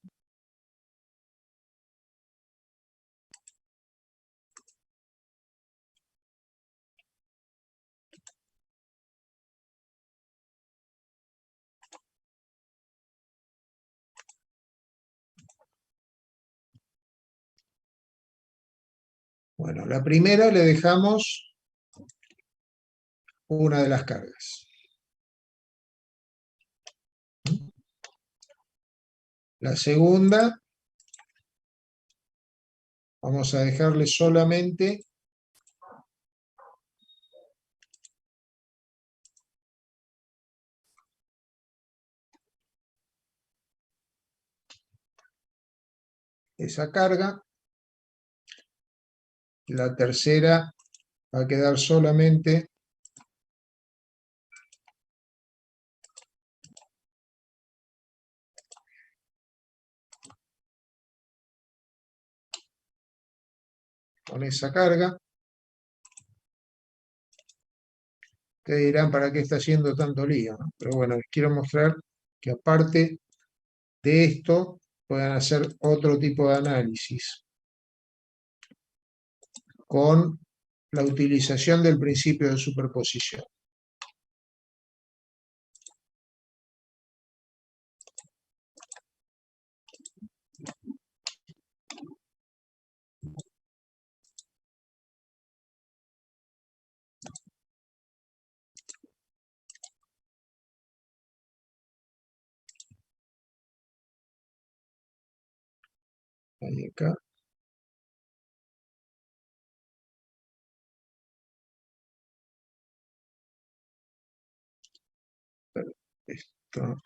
A: Bueno, la primera le dejamos una de las cargas. La segunda, vamos a dejarle solamente esa carga. La tercera va a quedar solamente con esa carga. Ustedes dirán, ¿para qué está haciendo tanto lío? ¿No? Pero bueno, les quiero mostrar que aparte de esto, puedan hacer otro tipo de análisis con la utilización del principio de superposición. Ahí acá. Esto.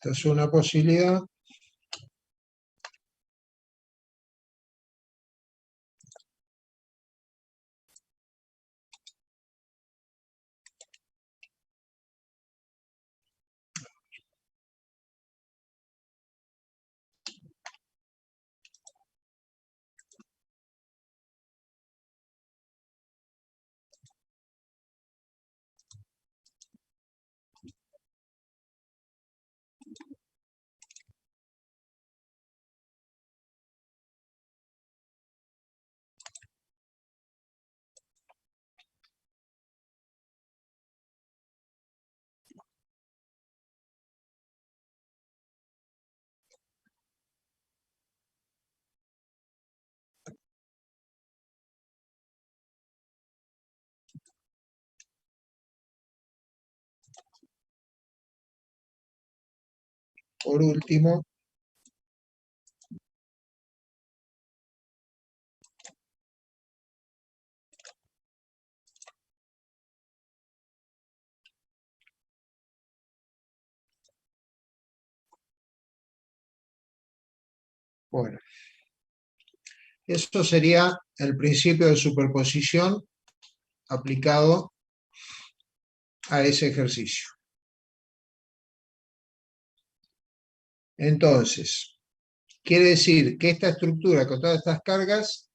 A: Esta es una posibilidad. Por último, Bueno, esto sería el principio de superposición aplicado a ese ejercicio. Entonces, quiere decir que esta estructura con todas estas cargas,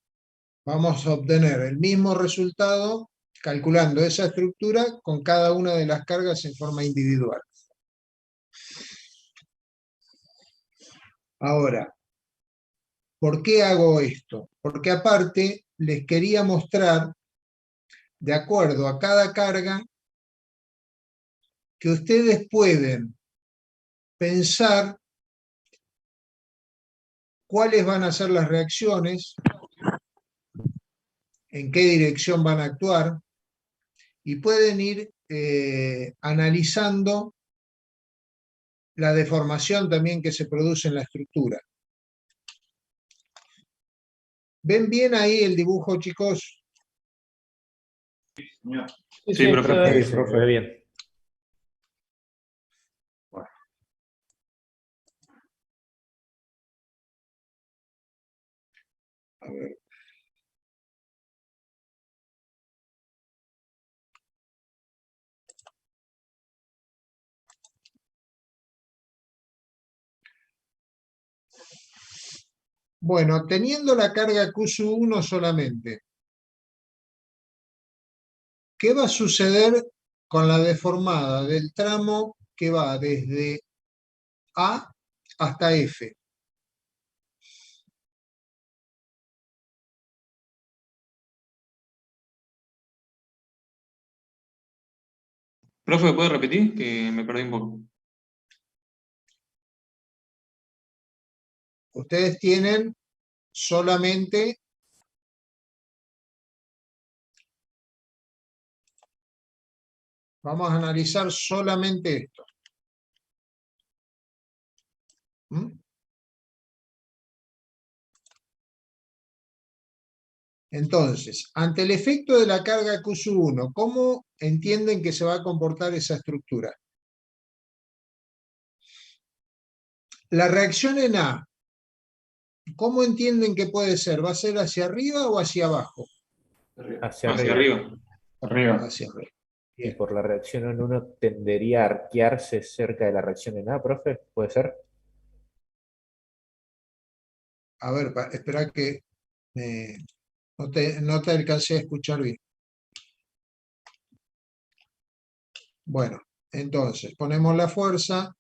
A: vamos a obtener el mismo resultado calculando esa estructura con cada una de las cargas en forma individual. Ahora, ¿por qué hago esto? Porque aparte les quería mostrar, de acuerdo a cada carga, que ustedes pueden pensar cuáles van a ser las reacciones, en qué dirección van a actuar, y pueden ir analizando la deformación también que se produce en la estructura. ¿Ven bien ahí el dibujo, chicos?
B: Sí, profe.
C: Sí, profe, bien.
A: Bueno. A ver. Bueno, teniendo la carga Q1 solamente, ¿qué va a suceder con la deformada del tramo que va desde A hasta F?
B: Profe, ¿puede repetir? Que me perdí un poco.
A: Ustedes tienen solamente vamos a analizar solamente esto. ¿Mm? Entonces, ante el efecto de la carga Q1, ¿cómo entienden que se va a comportar esa estructura? La reacción en A, ¿cómo entienden que puede ser? ¿Va a ser hacia arriba o hacia abajo?
C: Hacia
B: Hacia
C: arriba.
B: arriba. Arriba.
A: Hacia arriba.
C: Y
A: Bien.
C: por la reacción en uno tendería a arquearse cerca de la reacción en A, profe, ¿puede ser?
A: A ver, espera que no te alcancé a escuchar bien. Bueno, entonces ponemos la fuerza.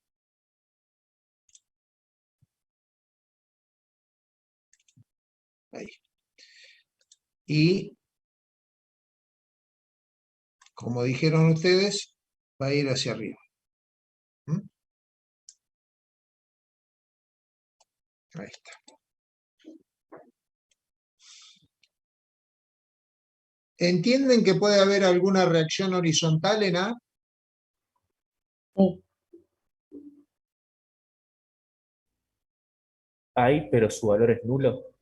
A: Ahí. Y, como dijeron ustedes, va a ir hacia arriba. ¿Mm? Ahí está. ¿Entienden que puede haber alguna reacción horizontal en A?
C: Hay, pero su valor es nulo,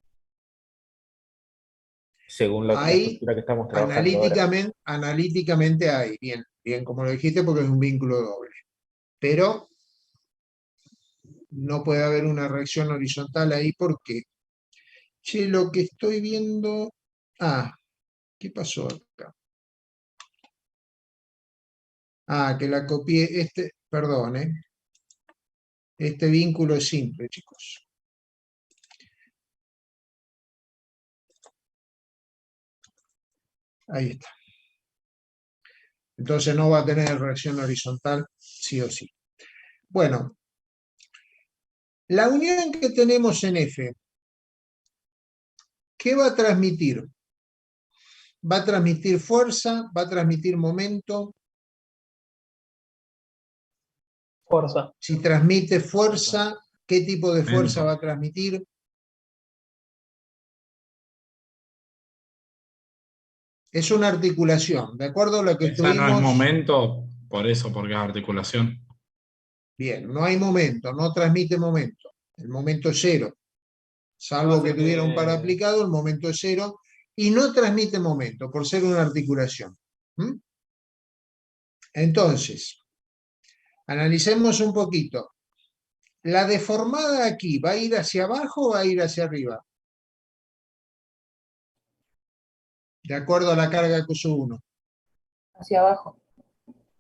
C: según la
A: Hay,
C: estructura que estamos trabajando ahora.
A: analíticamente hay, bien, bien como lo dijiste, porque es un vínculo doble. Pero no puede haber una reacción horizontal ahí porque, che, lo que estoy viendo... Ah, ¿qué pasó acá? Ah, que la copié, perdón, este vínculo es simple, chicos. Ahí está. Entonces no va a tener reacción horizontal, sí o sí. Bueno, la unión que tenemos en F, ¿qué va a transmitir? ¿Va a transmitir fuerza? ¿Va a transmitir momento?
E: Fuerza.
A: Si transmite fuerza, ¿qué tipo de fuerza va a transmitir? Es una articulación, ¿de acuerdo a lo que
H: Esa no es
A: estuvimos?
H: momento, por eso, porque es articulación.
A: Bien, no hay momento, no transmite momento. El momento es cero. Salvo que tuviera un par aplicado, el momento es cero. Y no transmite momento, por ser una articulación. ¿Mm? Entonces, analicemos un poquito. ¿La deformada aquí va a ir hacia abajo o va a ir hacia arriba? De acuerdo a la carga que uso 1.
G: Hacia abajo.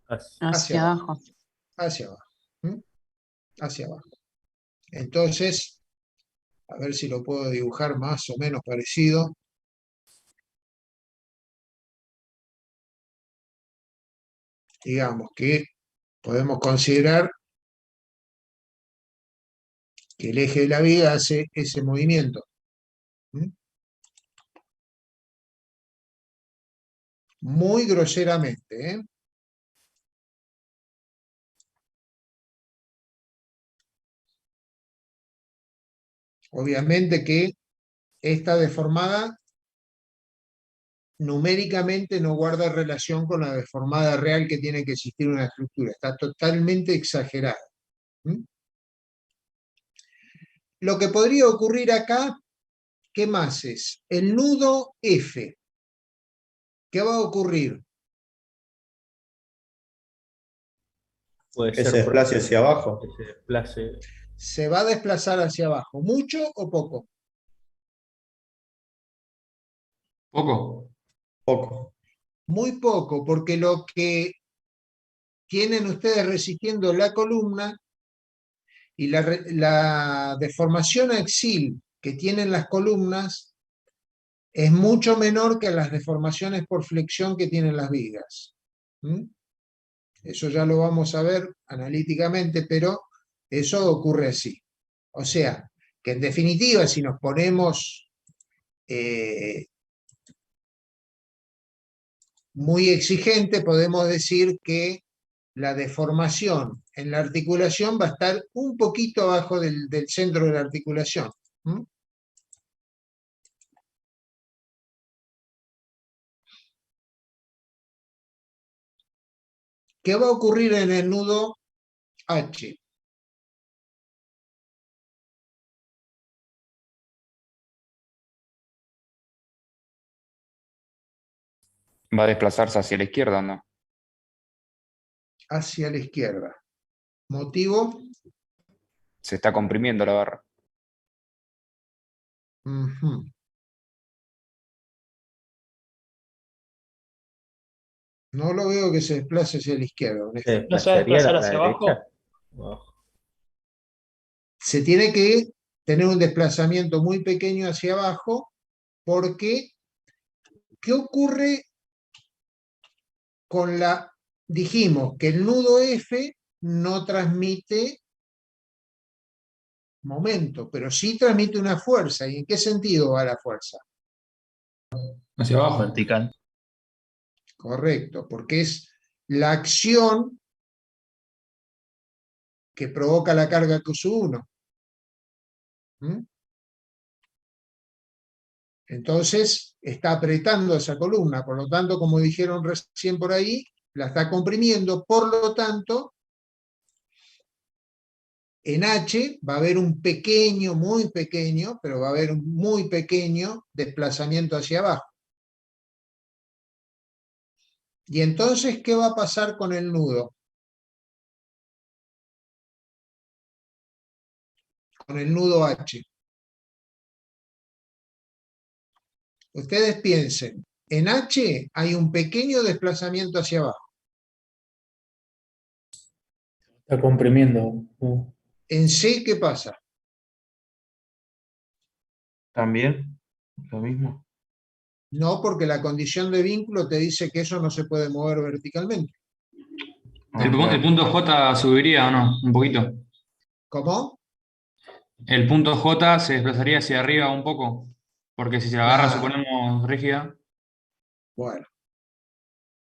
A: Hacia
I: Hacia
A: abajo.
I: abajo.
A: Hacia abajo. ¿Mm? Hacia abajo. Entonces, a ver si lo puedo dibujar más o menos parecido. Digamos que podemos considerar que el eje de la viga hace ese movimiento. ¿Mm? Muy groseramente, ¿eh? Obviamente que esta deformada numéricamente no guarda relación con la deformada real que tiene que existir una estructura. Está totalmente exagerada. ¿Mm? Lo que podría ocurrir acá, ¿qué más es? El nudo F. ¿Qué va a ocurrir?
C: Puede
J: Que
C: ser
J: se desplace
C: porque
J: hacia abajo.
C: se desplace.
A: ¿Se va a desplazar hacia abajo? ¿Mucho o poco?
H: Poco.
J: Poco.
A: Muy poco, porque lo que tienen ustedes resistiendo la columna y la deformación axil que tienen las columnas es mucho menor que las deformaciones por flexión que tienen las vigas. ¿Mm? Eso ya lo vamos a ver analíticamente, pero eso ocurre así. O sea, que en definitiva, si nos ponemos muy exigente, podemos decir que la deformación en la articulación va a estar un poquito abajo del centro de la articulación. ¿Mm? ¿Qué va a ocurrir en el nudo H?
K: Va a desplazarse hacia la izquierda, ¿no?
A: Hacia la izquierda. ¿Motivo?
K: Se está comprimiendo la barra.
A: Ujú. No lo veo que se desplace hacia la izquierda,
C: ¿Se
A: honestamente.
E: ¿No se va a
C: desplazaría
E: desplazar
C: a la
E: hacia
C: derecha?
E: abajo?
C: No.
A: Se tiene que tener un desplazamiento muy pequeño hacia abajo, porque ¿qué ocurre con la... Dijimos que el nudo F no transmite momento, pero sí transmite una fuerza. ¿Y en qué sentido va la fuerza?
H: Hacia abajo.
F: Vertical.
A: Correcto, porque es la acción que provoca la carga Q1. ¿Mm? Entonces está apretando esa columna, por lo tanto, como dijeron recién por ahí, la está comprimiendo, por lo tanto, en H va a haber un pequeño, muy pequeño, pero va a haber un muy pequeño desplazamiento hacia abajo. Y entonces, ¿qué va a pasar con el nudo? Con el nudo H. Ustedes piensen, en H hay un pequeño desplazamiento hacia abajo.
F: Está comprimiendo.
A: En C, ¿qué pasa?
B: También, lo mismo.
A: No, porque la condición de vínculo te dice que eso no se puede mover verticalmente.
B: Claro.
H: El punto J subiría o no, un poquito.
A: ¿Cómo?
H: El punto J se desplazaría hacia arriba un poco, porque si se la agarra,
A: Claro.
H: suponemos rígida.
A: Bueno,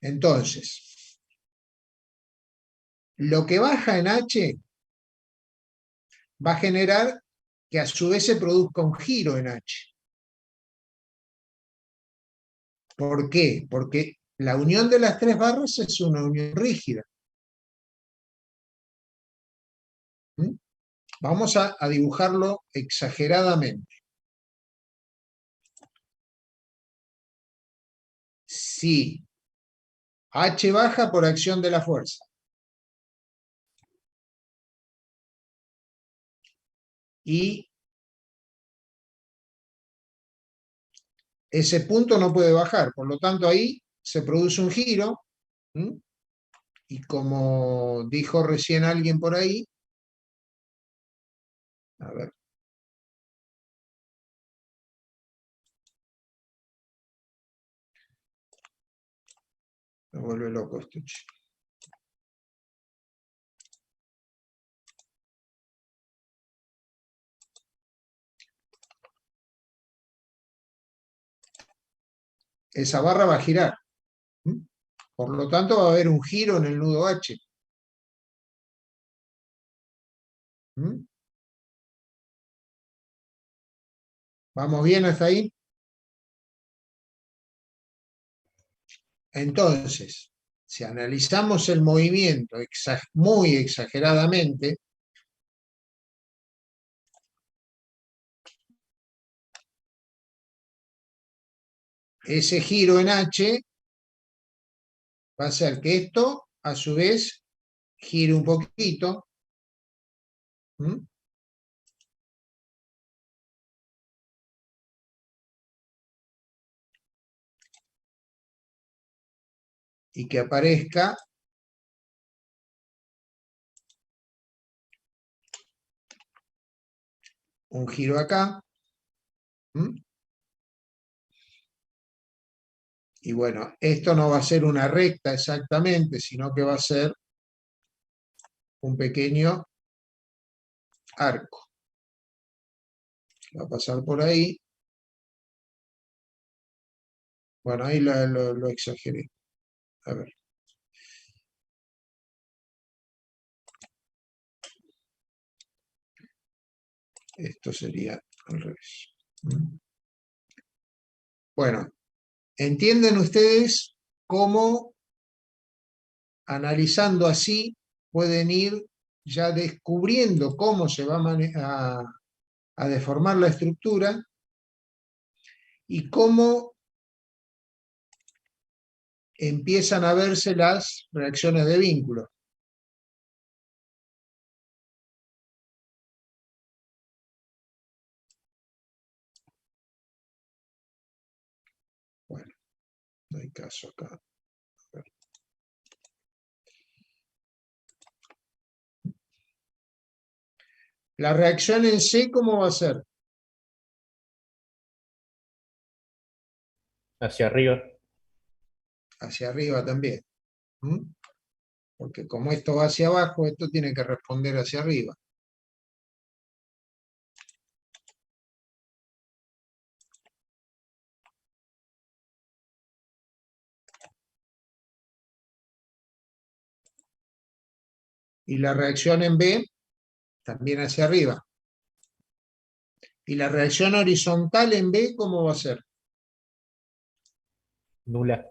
A: entonces, lo que baja en H va a generar que a su vez se produzca un giro en H. ¿Por qué? Porque la unión de las tres barras es una unión rígida. ¿Mm? Vamos a dibujarlo exageradamente. Si H baja por acción de la fuerza, y ese punto no puede bajar, por lo tanto ahí se produce un giro, ¿m? Y como dijo recién alguien por ahí, a ver, me vuelve loco esto, chico. Esa barra va a girar. ¿M? Por lo tanto, va a haber un giro en el nudo H. ¿M? ¿Vamos bien hasta ahí? Entonces, si analizamos el movimiento muy exageradamente, ese giro en H va a hacer que esto, a su vez, gire un poquito. ¿M? Y que aparezca un giro acá. ¿M? Y bueno, esto no va a ser una recta exactamente, sino que va a ser un pequeño arco. Va a pasar por ahí. Bueno, ahí lo exageré. A ver. Esto sería al revés. Bueno, ¿entienden ustedes cómo analizando así pueden ir ya descubriendo cómo se va a deformar la estructura y cómo empiezan a verse las reacciones de vínculo? Bueno, no hay caso acá. La reacción en C, ¿cómo va a ser?
E: Hacia arriba.
A: Hacia arriba también. ¿M? Porque como esto va hacia abajo, esto tiene que responder hacia arriba. Y la reacción en B, también hacia arriba. Y la reacción horizontal en B, ¿cómo va a ser?
E: Nula.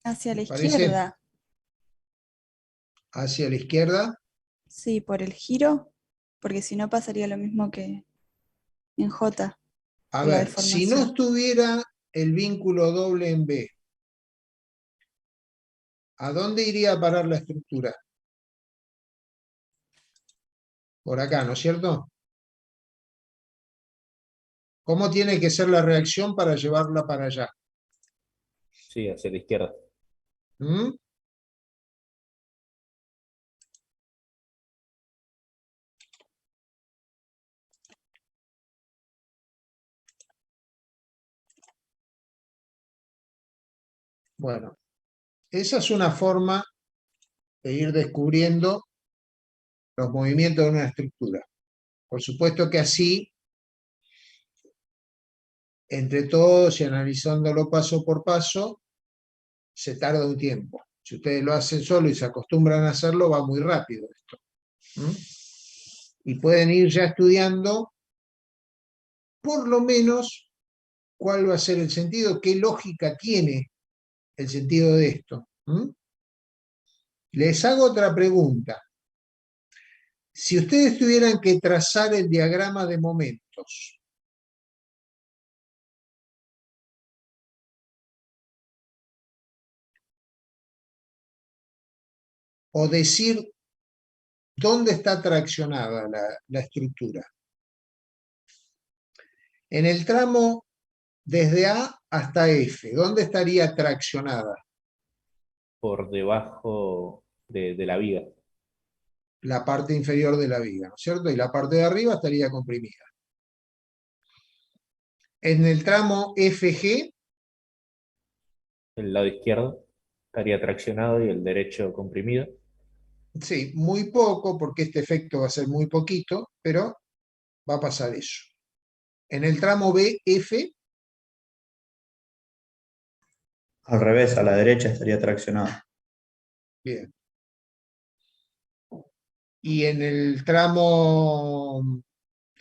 I: Hacia la
A: ¿Les parece?
I: izquierda,
A: Hacia la izquierda.
I: sí, por el giro, porque si no pasaría lo mismo que en J,
A: A
I: por la
A: ver, si no
I: deformación.
A: estuviera el vínculo doble en B, ¿a dónde iría a parar la estructura? Por acá, ¿no es cierto? ¿Cómo tiene que ser la reacción para llevarla para allá?
E: Sí, hacia la izquierda.
A: ¿Mm? Bueno, esa es una forma de ir descubriendo los movimientos de una estructura. Por supuesto que así, entre todos y analizándolo paso por paso, se tarda un tiempo. Si ustedes lo hacen solo y se acostumbran a hacerlo, va muy rápido esto. ¿Mm? Y pueden ir ya estudiando por lo menos cuál va a ser el sentido, qué lógica tiene el sentido de esto. ¿Mm? Les hago otra pregunta. Si ustedes tuvieran que trazar el diagrama de momentos, o decir ¿Dónde está traccionada la estructura? En el tramo desde A hasta F, ¿dónde estaría traccionada?
C: Por debajo de la viga.
A: La parte inferior de la viga, ¿no es cierto? Y la parte de arriba estaría comprimida. En el tramo FG,
C: El lado izquierdo estaría traccionado y el derecho comprimido.
A: sí, muy poco, porque este efecto va a ser muy poquito, pero va a pasar eso. En el tramo BF,
J: Al revés, a la derecha estaría traccionado.
A: bien. Y en el tramo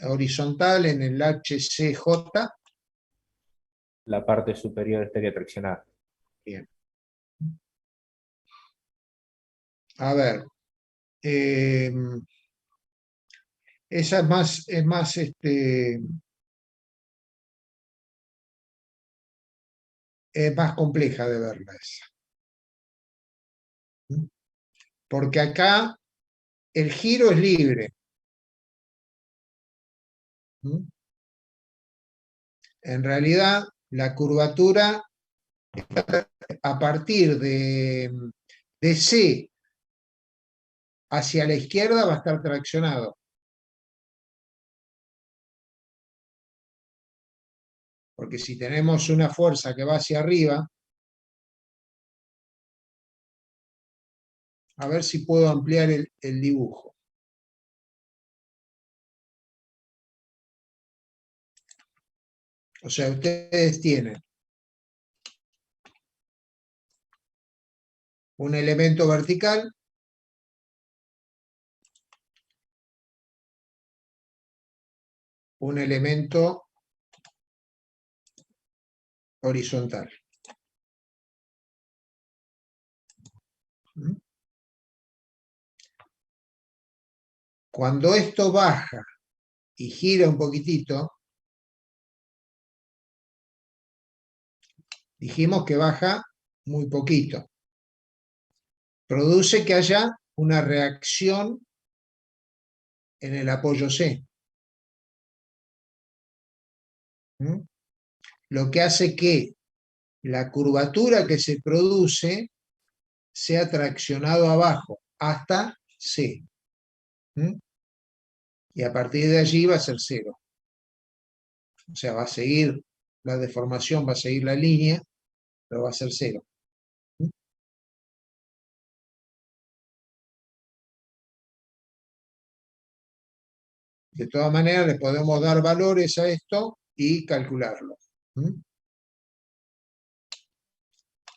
A: horizontal, en el HCJ,
C: La parte superior estaría traccionada.
A: bien. A ver, esa es más compleja de verla esa. Porque acá el giro es libre. En realidad, la curvatura a partir de C hacia la izquierda va a estar traccionado. Porque si tenemos una fuerza que va hacia arriba, a ver si puedo ampliar el dibujo. O sea, ustedes tienen un elemento vertical, un elemento horizontal. Cuando esto baja y gira un poquitito, dijimos que baja muy poquito. Produce que haya una reacción en el apoyo C. Lo que hace que la curvatura que se produce sea traccionado abajo hasta C. Y a partir de allí va a ser cero. O sea, va a seguir la deformación, va a seguir la línea, pero va a ser cero. De todas maneras, le podemos dar valores a esto y calcularlo.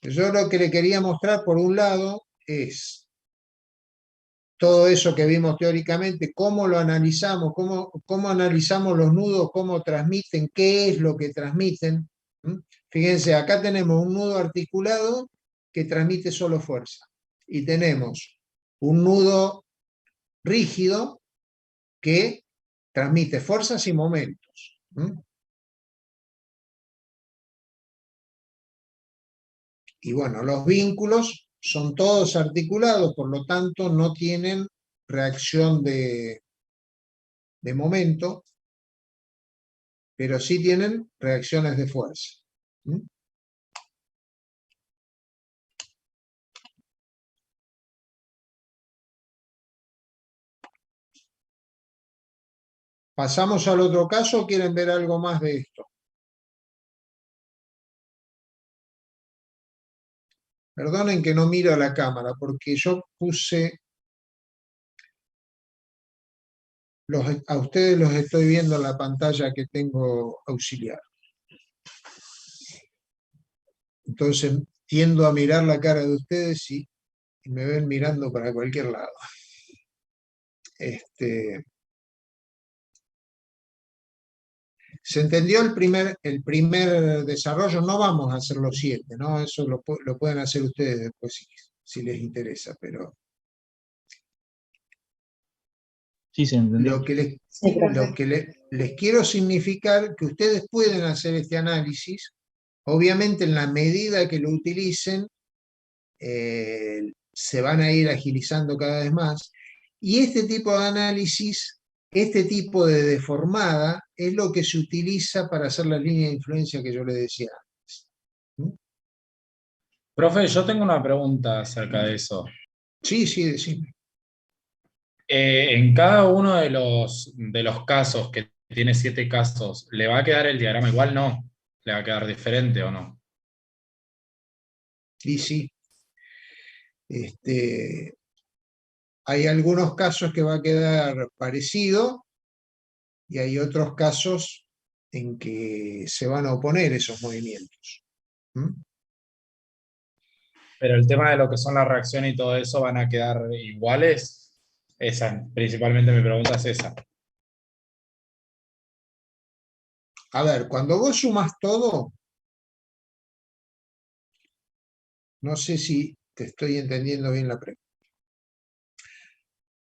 A: Yo lo que le quería mostrar, por un lado, es todo eso que vimos teóricamente, cómo lo analizamos, cómo analizamos los nudos, cómo transmiten, qué es lo que transmiten. Fíjense, acá tenemos un nudo articulado que transmite solo fuerza. Y tenemos un nudo rígido que transmite fuerzas y momentos. Y bueno, los vínculos son todos articulados, por lo tanto no tienen reacción de momento, pero sí tienen reacciones de fuerza. ¿Pasamos al otro caso o quieren ver algo más de esto? Perdonen que no miro a la cámara, porque yo puse... a ustedes los estoy viendo en la pantalla que tengo auxiliar. Entonces tiendo a mirar la cara de ustedes y me ven mirando para cualquier lado. ¿Se entendió el primer desarrollo? No vamos a hacer los 7, ¿no? Eso lo pueden hacer ustedes después si les interesa, pero...
L: Sí, se entendió.
A: Lo que les quiero significar que ustedes pueden hacer este análisis, obviamente en la medida que lo utilicen, se van a ir agilizando cada vez más, Y este tipo de análisis, este tipo de deformada, es lo que se utiliza para hacer la línea de influencia que yo le decía antes.
L: Profe, yo tengo una pregunta acerca de eso.
A: Sí, sí, decime.
L: En cada uno de los casos, que tiene 7 casos, ¿le va a quedar el diagrama igual? No. ¿Le va a quedar diferente o no?
A: Y sí. Hay algunos casos que va a quedar parecido y hay otros casos en que se van a oponer esos movimientos.
L: Pero el tema de lo que son las reacciones y todo eso, ¿van a quedar iguales? Principalmente mi pregunta es esa.
A: A ver, cuando vos sumas todo, no sé si te estoy entendiendo bien la pregunta.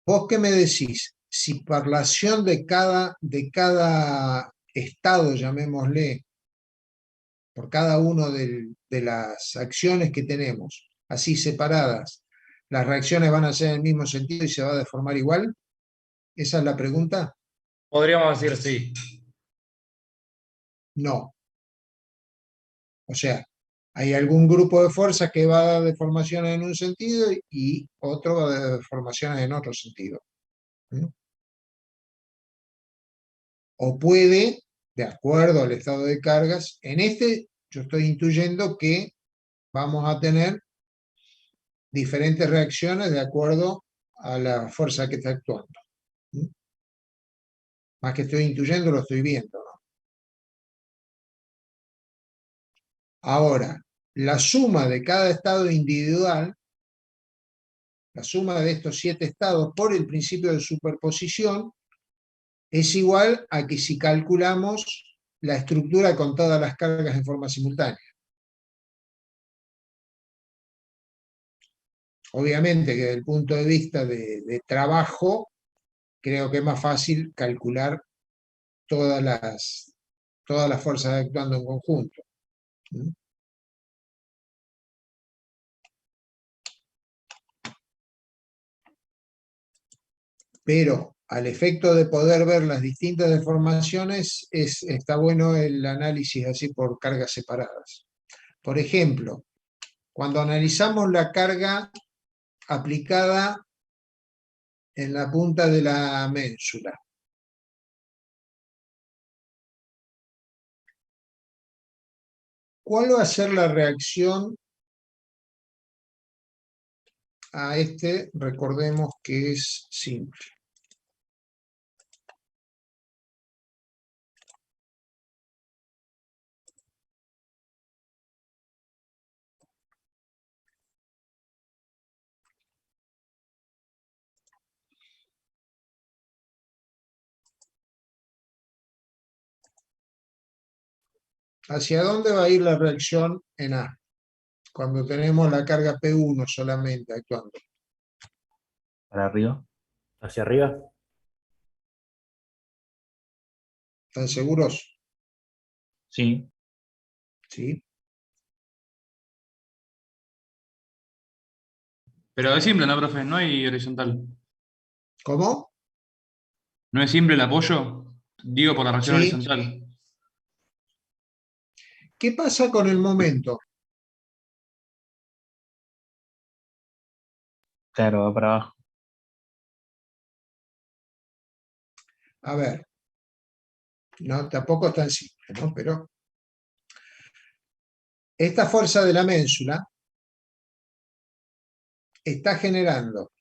A: ¿Vos qué me decís? Si por la acción de cada estado, llamémosle, por cada uno de las acciones que tenemos, así separadas, las reacciones van a ser en el mismo sentido y se va a deformar igual. ¿Esa es la pregunta?
L: Podríamos decir sí.
A: No. O sea, hay algún grupo de fuerzas que va a dar deformaciones en un sentido y otro va a dar deformaciones en otro sentido. O puede, de acuerdo al estado de cargas, yo estoy intuyendo que vamos a tener diferentes reacciones de acuerdo a la fuerza que está actuando. Más que estoy intuyendo, lo estoy viendo, ¿no? Ahora, la suma de cada estado individual, la suma de estos 7 estados por el principio de superposición, es igual a que si calculamos la estructura con todas las cargas en forma simultánea. Obviamente que desde el punto de vista de trabajo, creo que es más fácil calcular todas las fuerzas actuando en conjunto. Pero al efecto de poder ver las distintas deformaciones, está bueno el análisis así por cargas separadas. Por ejemplo, cuando analizamos la carga aplicada en la punta de la ménsula, ¿cuál va a ser la reacción a recordemos que es simple? ¿Hacia dónde va a ir la reacción en A? Cuando tenemos la carga P1 solamente actuando.
L: ¿Para arriba?
C: ¿Hacia arriba?
A: ¿Están seguros?
L: Sí.
A: Sí.
H: Pero es simple, ¿no, profe? No hay horizontal.
A: ¿Cómo?
H: ¿No es simple el apoyo? Digo por la reacción
A: Sí.
H: horizontal.
A: ¿Qué pasa con el momento?
L: Claro, va para abajo.
A: A ver, no, tampoco es tan simple, ¿no? Pero esta fuerza de la ménsula está generando.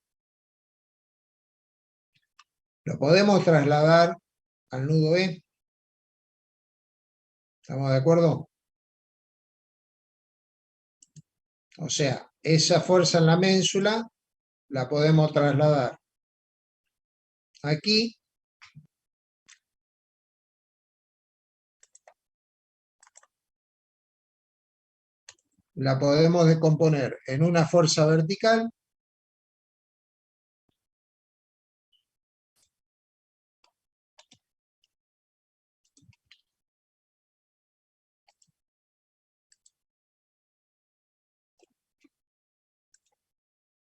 A: Lo podemos trasladar al nudo E. ¿Estamos de acuerdo? O sea, esa fuerza en la ménsula la podemos trasladar aquí. La podemos descomponer en una fuerza vertical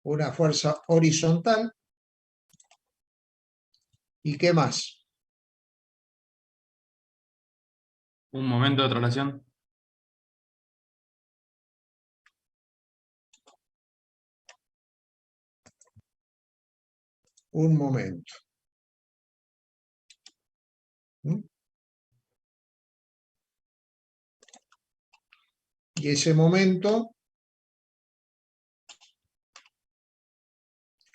A: una fuerza horizontal ¿Y qué más?
H: Un momento de traslación.
A: Un momento. ¿Mm? Y ese momento,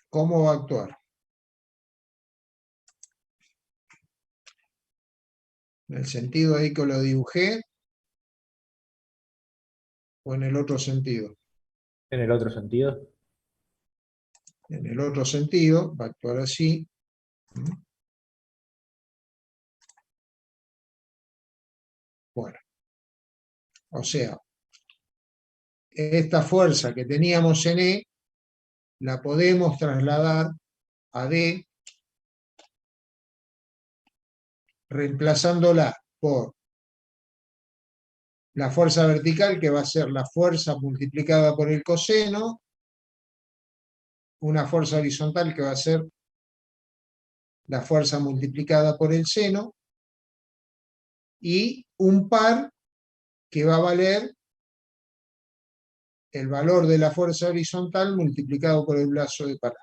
A: ¿cómo va a actuar? ¿En el sentido ahí que lo dibujé o en el otro sentido?
C: En el otro sentido.
A: En el otro sentido va a actuar así. Bueno, o sea, esta fuerza que teníamos en E la podemos trasladar a D reemplazándola por la fuerza vertical, que va a ser la fuerza multiplicada por el coseno, una fuerza horizontal que va a ser la fuerza multiplicada por el seno, y un par que va a valer el valor de la fuerza horizontal multiplicado por el brazo de palanca.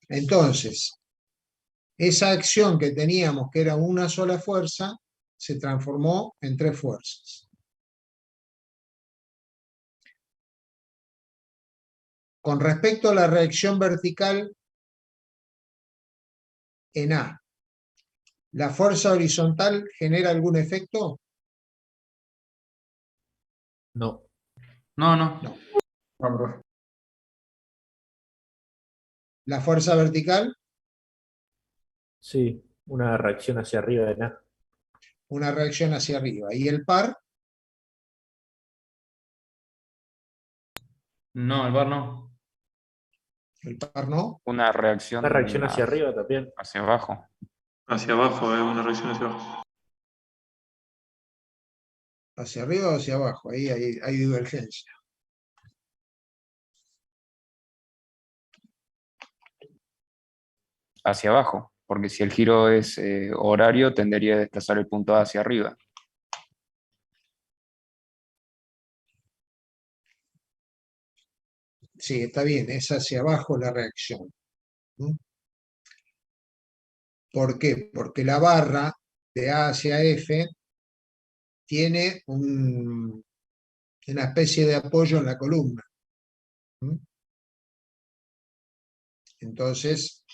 A: Entonces, esa acción que teníamos, que era una sola fuerza, se transformó en tres fuerzas. Con respecto a la reacción vertical en A, ¿la fuerza horizontal genera algún efecto?
C: No.
H: No.
A: ¿La fuerza vertical?
C: Sí, una reacción hacia arriba de nada.
A: Una reacción hacia arriba. ¿Y el par?
H: No, el bar no.
A: El par no.
K: Una reacción,
C: Una reacción hacia arriba también.
K: hacia abajo.
B: Hacia abajo, una reacción hacia abajo.
A: ¿Hacia arriba o hacia abajo? Ahí hay divergencia.
K: Hacia abajo, porque si el giro es horario, tendería a desplazar el punto A hacia arriba.
A: Sí, está bien, es hacia abajo la reacción. ¿Por qué? Porque la barra de A hacia F tiene una especie de apoyo en la columna. Entonces,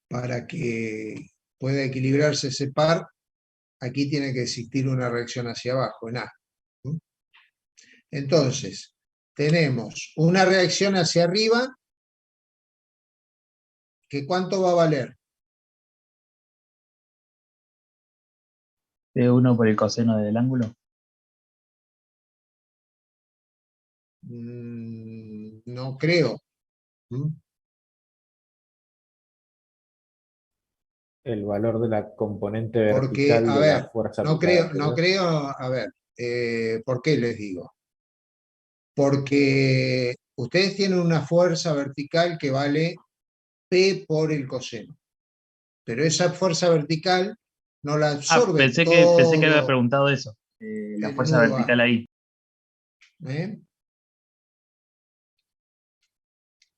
A: para que pueda equilibrarse ese par, aquí tiene que existir una reacción hacia abajo, en A. Entonces, tenemos una reacción hacia arriba, que ¿cuánto va a valer?
M: T1 por el coseno del ángulo.
A: No creo.
C: El valor de la componente
A: Porque,
C: vertical
A: a
C: de la
A: ver,
C: fuerza
A: no
C: aplicada,
A: creo, a ver, ¿por qué les digo? Porque ustedes tienen una fuerza vertical que vale P por el coseno, pero esa fuerza vertical no la absorbe
M: Pensé que había
A: todo
M: preguntado eso. La
A: el
M: fuerza
A: nudo A.
M: vertical ahí.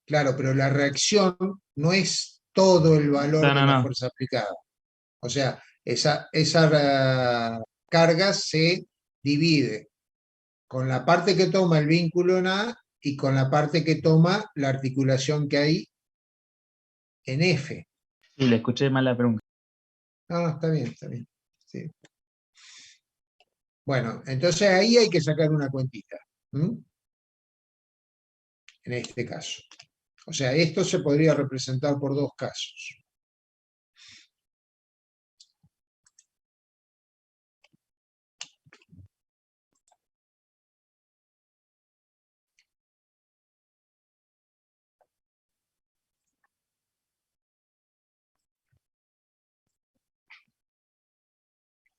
A: Claro, pero la reacción no es todo el valor de la fuerza aplicada. O sea, esa carga se divide con la parte que toma el vínculo en A y con la parte que toma la articulación que hay en F.
M: Sí, le escuché mal la pregunta.
A: No, está bien, está bien. Sí. Bueno, entonces ahí hay que sacar una cuentita. En este caso. O sea, esto se podría representar por dos casos.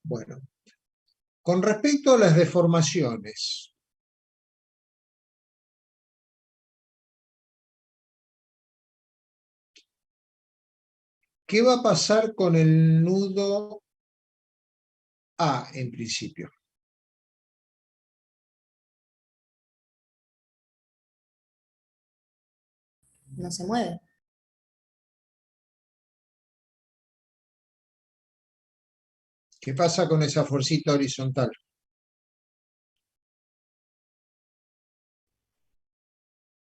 A: Bueno, con respecto a las deformaciones, ¿Qué va a pasar con el nudo A en principio?
N: No se mueve.
A: ¿Qué pasa con esa fuercita horizontal?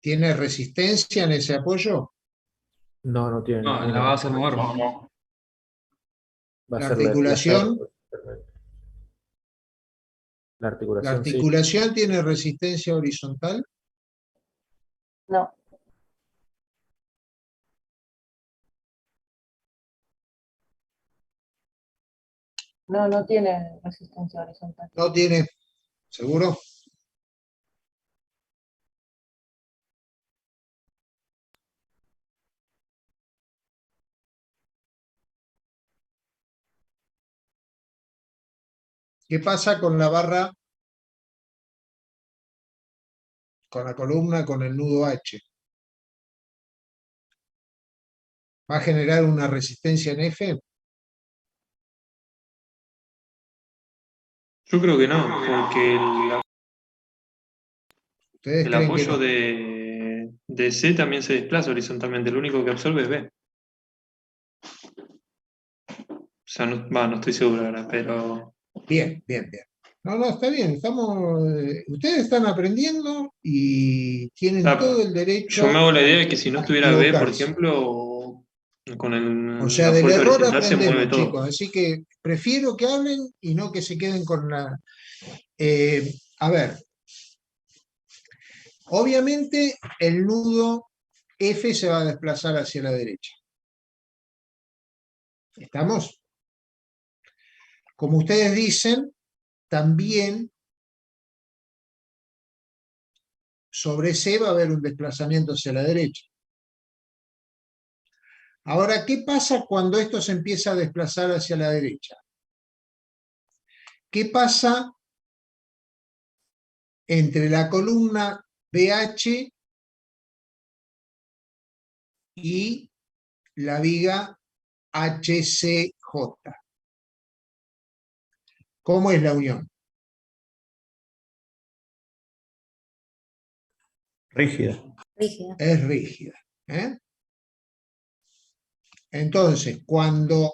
A: ¿Tiene resistencia en ese apoyo?
C: No, no tiene
H: No, la
C: ninguna.
H: va a hacer mover.
C: Va a
A: La
C: ser la
A: articulación,
C: la
A: ¿la
C: articulación, sí.
A: articulación tiene resistencia horizontal?
G: No. No, no tiene resistencia horizontal.
A: No tiene, ¿seguro? ¿Qué pasa con la barra, con la columna, con el nudo H? ¿Va a generar una resistencia en F?
B: Yo creo que no, porque
A: ¿Ustedes
B: el
A: creen que
B: apoyo
A: no?
B: de C también se desplaza horizontalmente, lo único que absorbe es B. O sea, no estoy seguro ahora, pero
A: Bien, bien, bien. No, no, está bien. Ustedes están aprendiendo y tienen todo el
B: yo
A: derecho
B: me hago la idea de que si no
A: a
B: estuviera B, por
A: equivocarse.
B: ejemplo,
A: O
B: con
A: sea,
B: la
A: del
B: fuerza
A: error
B: horizontal se mueve
A: aprendemos,
B: todo.
A: chicos. Así que prefiero que hablen y no que se queden con la... A ver, obviamente el nudo F se va a desplazar hacia la derecha. ¿Estamos? Como ustedes dicen, también sobre C va a haber un desplazamiento hacia la derecha. Ahora, ¿qué pasa cuando esto se empieza a desplazar hacia la derecha? ¿Qué pasa entre la columna BH y la viga HCJ? ¿Cómo es la unión?
J: Rígida.
N: Rígida.
A: Es rígida. ¿eh? Entonces, cuando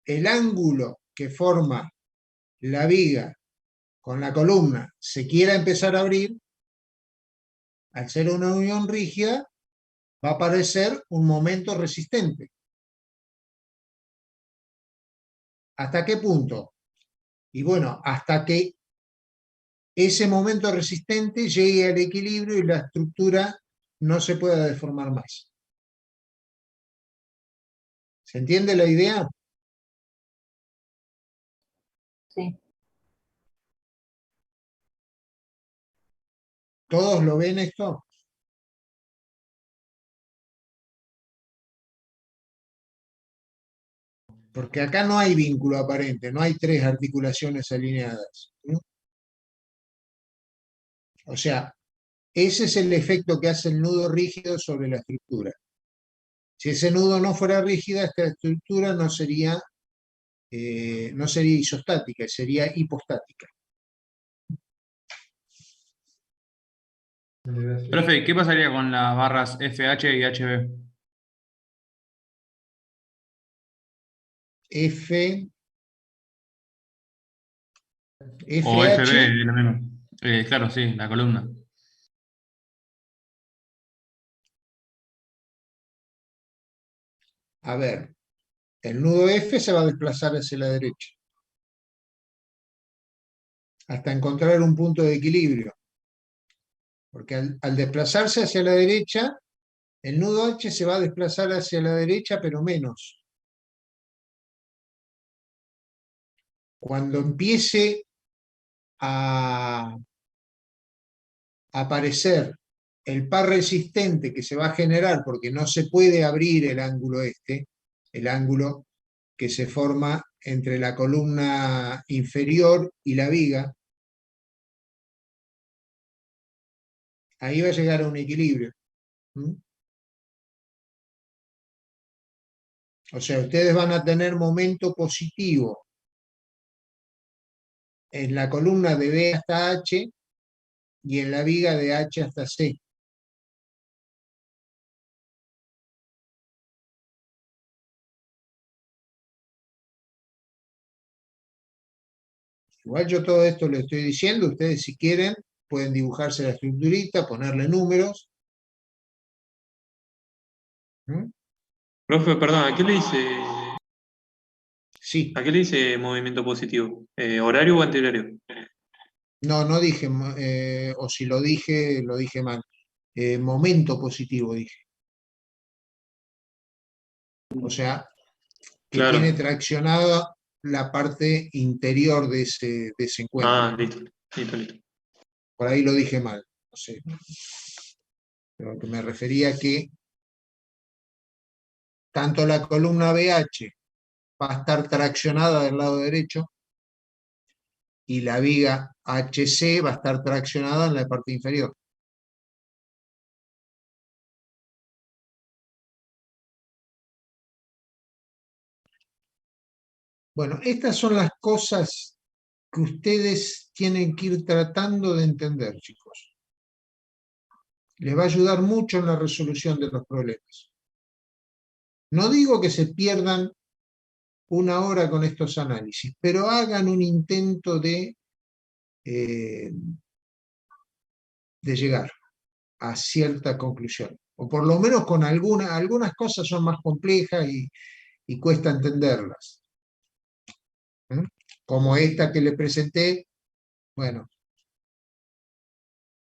A: el ángulo que forma la viga con la columna se quiera empezar a abrir, al ser una unión rígida, va a aparecer un momento resistente. ¿Hasta qué punto? Y bueno, hasta que ese momento resistente llegue al equilibrio y la estructura no se pueda deformar más. ¿Se entiende la idea?
G: Sí.
A: ¿Todos lo ven esto? Porque acá no hay vínculo aparente, no hay tres articulaciones alineadas. ¿no? O sea, ese es el efecto que hace el nudo rígido sobre la estructura. Si ese nudo no fuera rígida, esta estructura no sería isostática, sería hipostática.
H: Profe, ¿qué pasaría con las barras FH y HB?
A: F,
H: O FB,
A: FH,
H: es lo mismo. Claro, sí, la columna.
A: a ver, el nudo F se va a desplazar hacia la derecha hasta encontrar un punto de equilibrio. Porque al desplazarse hacia la derecha, el nudo H se va a desplazar hacia la derecha, pero menos. Cuando empiece a aparecer el par resistente que se va a generar porque no se puede abrir el ángulo el ángulo que se forma entre la columna inferior y la viga, ahí va a llegar a un equilibrio. ¿Mm? O sea, ustedes van a tener momento positivo en la columna de B hasta H y en la viga de H hasta C. Igual yo todo esto lo estoy diciendo, ustedes si quieren pueden dibujarse la estructurita, ponerle números. ¿Mm?
B: Profe, perdón, ¿a qué le dice,
A: Sí,
B: a qué le dice movimiento positivo? ¿Horario o antihorario?
A: no dije, o si lo dije mal. Momento positivo dije. O sea, que tiene
B: Claro.
A: traccionada la parte interior de ese encuentro.
B: Ah, listo, listo.
A: Por ahí lo dije mal, no sé. Pero que me refería a que tanto la columna BH va a estar traccionada del lado derecho y la viga HC va a estar traccionada en la parte inferior. Bueno, estas son las cosas que ustedes tienen que ir tratando de entender, chicos. Les va a ayudar mucho en la resolución de los problemas. No digo que se pierdan una hora con estos análisis, pero hagan un intento de llegar a cierta conclusión. O por lo menos con algunas cosas son más complejas y cuesta entenderlas. ¿Mm? Como esta que les presenté, bueno,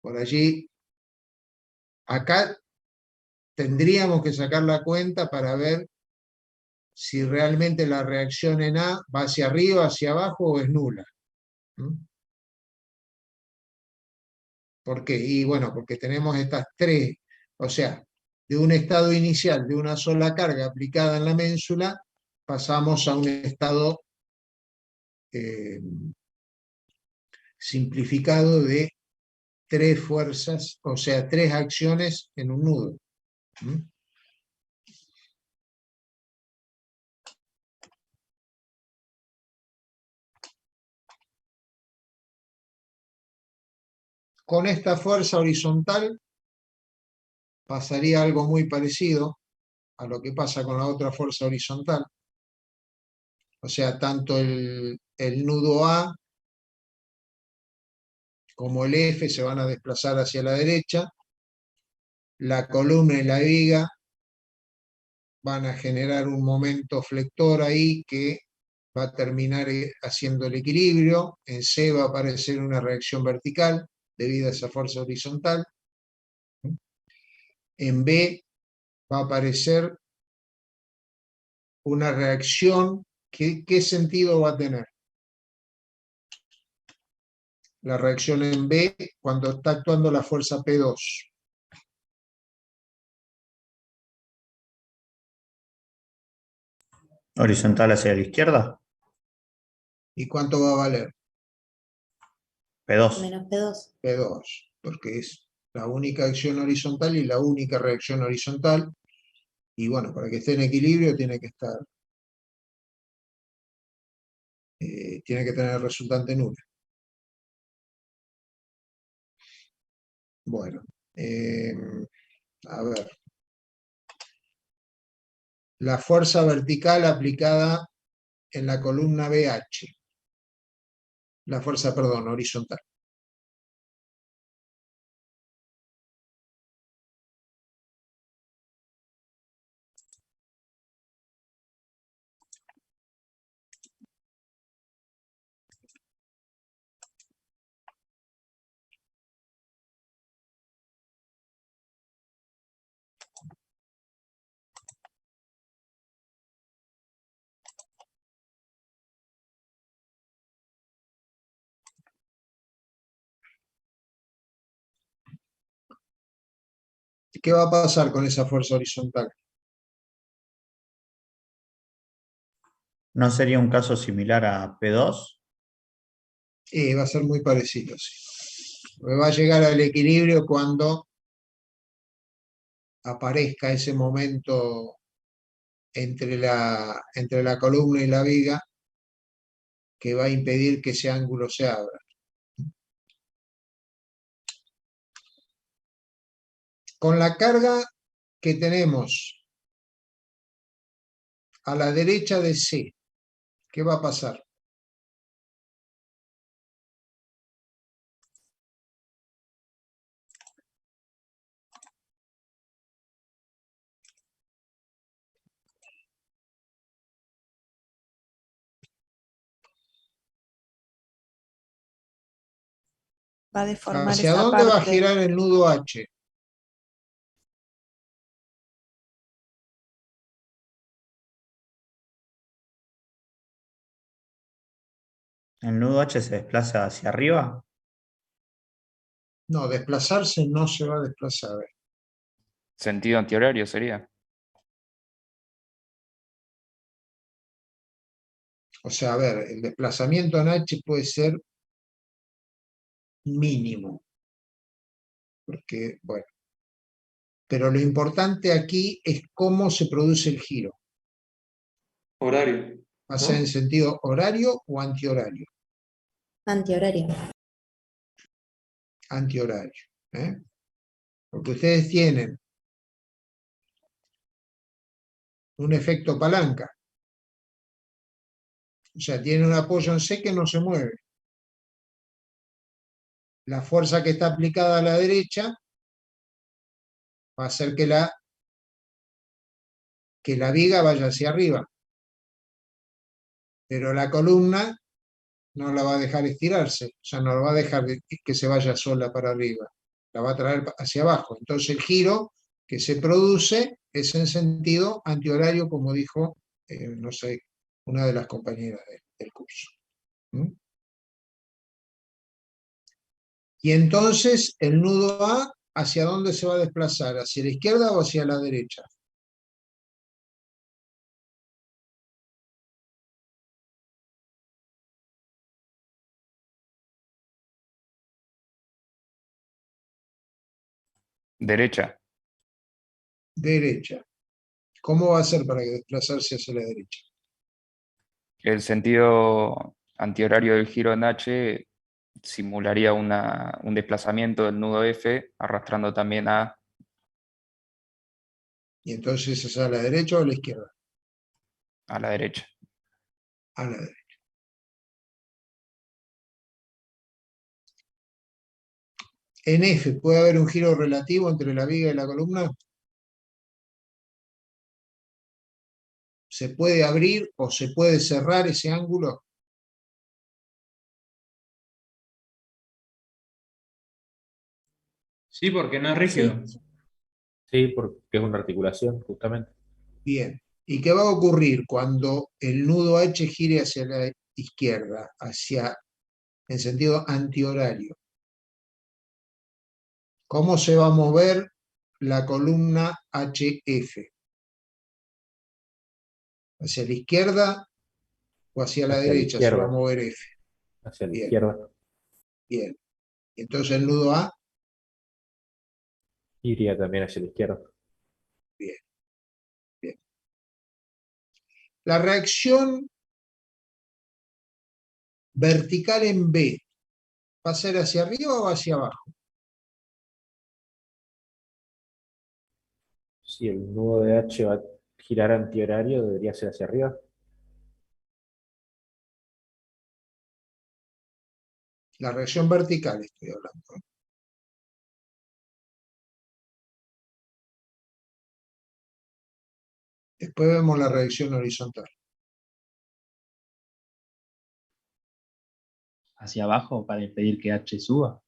A: por allí, acá tendríamos que sacar la cuenta para ver si realmente la reacción en A va hacia arriba, hacia abajo o es nula. ¿Mm? ¿Por qué? Y bueno, porque tenemos estas tres, o sea, de un estado inicial de una sola carga aplicada en la ménsula, pasamos a un estado simplificado de tres fuerzas, o sea, tres acciones en un nudo. ¿Mm? Con esta fuerza horizontal pasaría algo muy parecido a lo que pasa con la otra fuerza horizontal. O sea, tanto el nudo A como el F se van a desplazar hacia la derecha, la columna y la viga van a generar un momento flector ahí que va a terminar haciendo el equilibrio, en C va a aparecer una reacción vertical debido a esa fuerza horizontal, en B va a aparecer una reacción, ¿qué sentido va a tener? La reacción en B cuando está actuando la fuerza P2.
J: Horizontal hacia la izquierda,
A: ¿Y cuánto va a valer?
J: P2.
N: Menos P2.
A: P2, porque es la única acción horizontal y la única reacción horizontal. Y bueno, para que esté en equilibrio tiene que estar, tiene que tener resultante nulo. Bueno, a ver. La fuerza vertical aplicada en la columna BH. La fuerza, perdón, horizontal. ¿Qué va a pasar con esa fuerza horizontal?
J: ¿No sería un caso similar a P2?
A: Va a ser muy parecido, sí. Va a llegar al equilibrio cuando aparezca ese momento entre la columna y la viga que va a impedir que ese ángulo se abra. Con la carga que tenemos a la derecha de C, ¿qué va a pasar?
I: Va a deformar
A: ¿Hacia
I: esa
A: dónde va a
I: parte.
A: girar el nudo H?
J: ¿El nudo H se desplaza hacia arriba?
A: No, desplazarse no se va a desplazar.
K: Sentido antihorario sería.
A: O sea, a ver, el desplazamiento en H puede ser mínimo, porque, bueno, pero lo importante aquí es cómo se produce el giro.
B: Horario.
A: ¿Va a ser en sentido horario o antihorario?
N: Antihorario.
A: Antihorario. ¿Eh? Porque ustedes tienen un efecto palanca. O sea, tienen un apoyo en C que no se mueve. La fuerza que está aplicada a la derecha va a hacer que la viga vaya hacia arriba. Pero la columna no la va a dejar estirarse, o sea, no la va a dejar que se vaya sola para arriba, la va a traer hacia abajo. Entonces el giro que se produce es en sentido antihorario, como dijo, no sé, una de las compañeras del curso. ¿Mm? Y entonces el nudo A, ¿hacia dónde se va a desplazar? ¿Hacia la izquierda o hacia la derecha?
K: Derecha.
A: Derecha. ¿Cómo va a ser para desplazarse hacia la derecha?
K: El sentido antihorario del giro en H simularía un desplazamiento del nudo F, arrastrando también a
A: Y entonces es a la derecha o a la izquierda.
K: la derecha.
A: A la derecha. En F, ¿puede haber un giro relativo entre la viga y la columna? ¿Se puede abrir o se puede cerrar ese ángulo?
L: Sí, porque no es rígido.
C: Sí, porque es una articulación, justamente.
A: Bien. ¿Y qué va a ocurrir cuando el nudo H gire hacia la izquierda, en sentido antihorario? ¿Cómo se va a mover la columna HF? ¿Hacia la izquierda o hacia la
C: Hacia la
A: derecha se va a
C: izquierda.
A: mover F?
C: Hacia la
A: Bien,
C: izquierda.
A: bien. Entonces el nudo A,
C: Iría también hacia la izquierda.
A: bien, bien. La reacción vertical en B, ¿va a ser hacia arriba o hacia abajo?
C: Si el nudo de H va a girar antihorario, debería ser hacia arriba.
A: La reacción vertical estoy hablando. Después vemos la reacción horizontal.
M: Hacia abajo para impedir que H suba.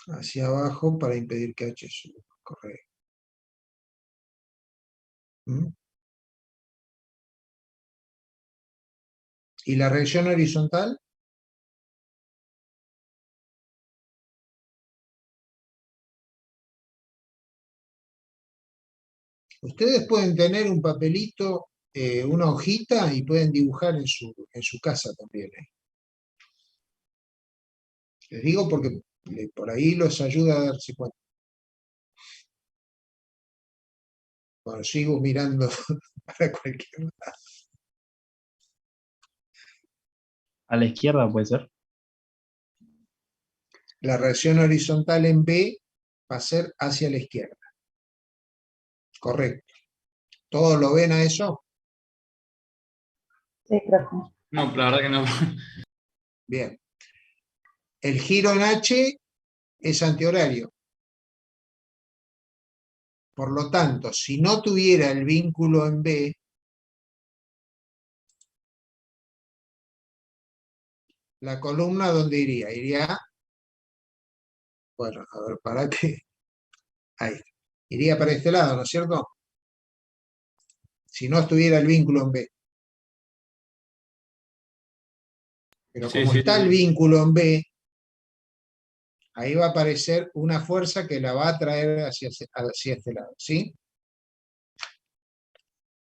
A: Hacia abajo para impedir que H suba. Correcto. ¿Mm? ¿Y la reacción horizontal? Ustedes pueden tener un papelito, una hojita y pueden dibujar en su casa también. Les digo porque por ahí los ayuda a darse cuenta. Bueno, sigo mirando para cualquier lado.
M: A la izquierda puede ser.
A: La reacción horizontal en B va a ser hacia la izquierda. Correcto. ¿Todos lo ven a eso?
G: Sí, profe.
H: No, la verdad que no.
A: Bien. El giro en H es antihorario. Por lo tanto, si no tuviera el vínculo en B, la columna, ¿dónde iría? Iría, bueno, a ver, para que, ahí, iría para este lado, ¿no es cierto? Si no estuviera el vínculo en B. Pero
H: Sí,
A: como
H: sí,
A: está el
H: sí.
A: vínculo en B, ahí va a aparecer una fuerza que la va a traer hacia este lado, ¿sí?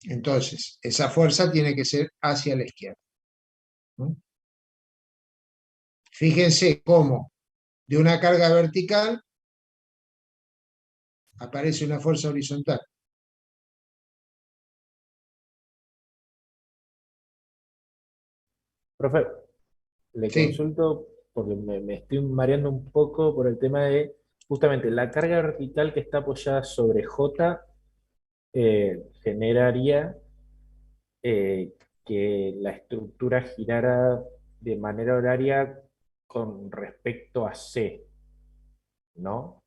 A: Entonces, esa fuerza tiene que ser hacia la izquierda. ¿No? Fíjense cómo de una carga vertical aparece una fuerza horizontal.
C: Profe, le
A: Sí,
C: consulto porque me estoy mareando un poco por el tema de justamente la carga vertical que está apoyada sobre J generaría que la estructura girara de manera horaria con respecto a C, ¿no?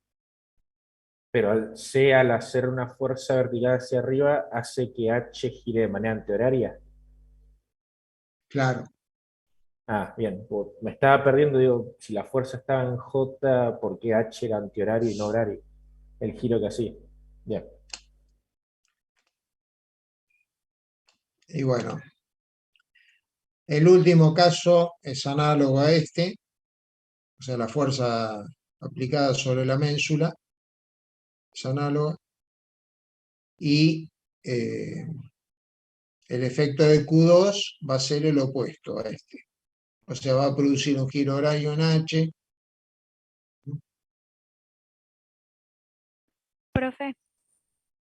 C: Pero C, al hacer una fuerza vertical hacia arriba, hace que H gire de manera antihoraria.
A: claro.
C: Ah, bien, me estaba perdiendo, digo, si la fuerza estaba en J, ¿por qué H era antihorario y no horario? El giro que hacía. Bien.
A: Y bueno, el último caso es análogo a este, o sea, la fuerza aplicada sobre la ménsula es análoga, y el efecto de Q2 va a ser el opuesto a este. O sea, va a producir un giro horario en H.
D: Profe,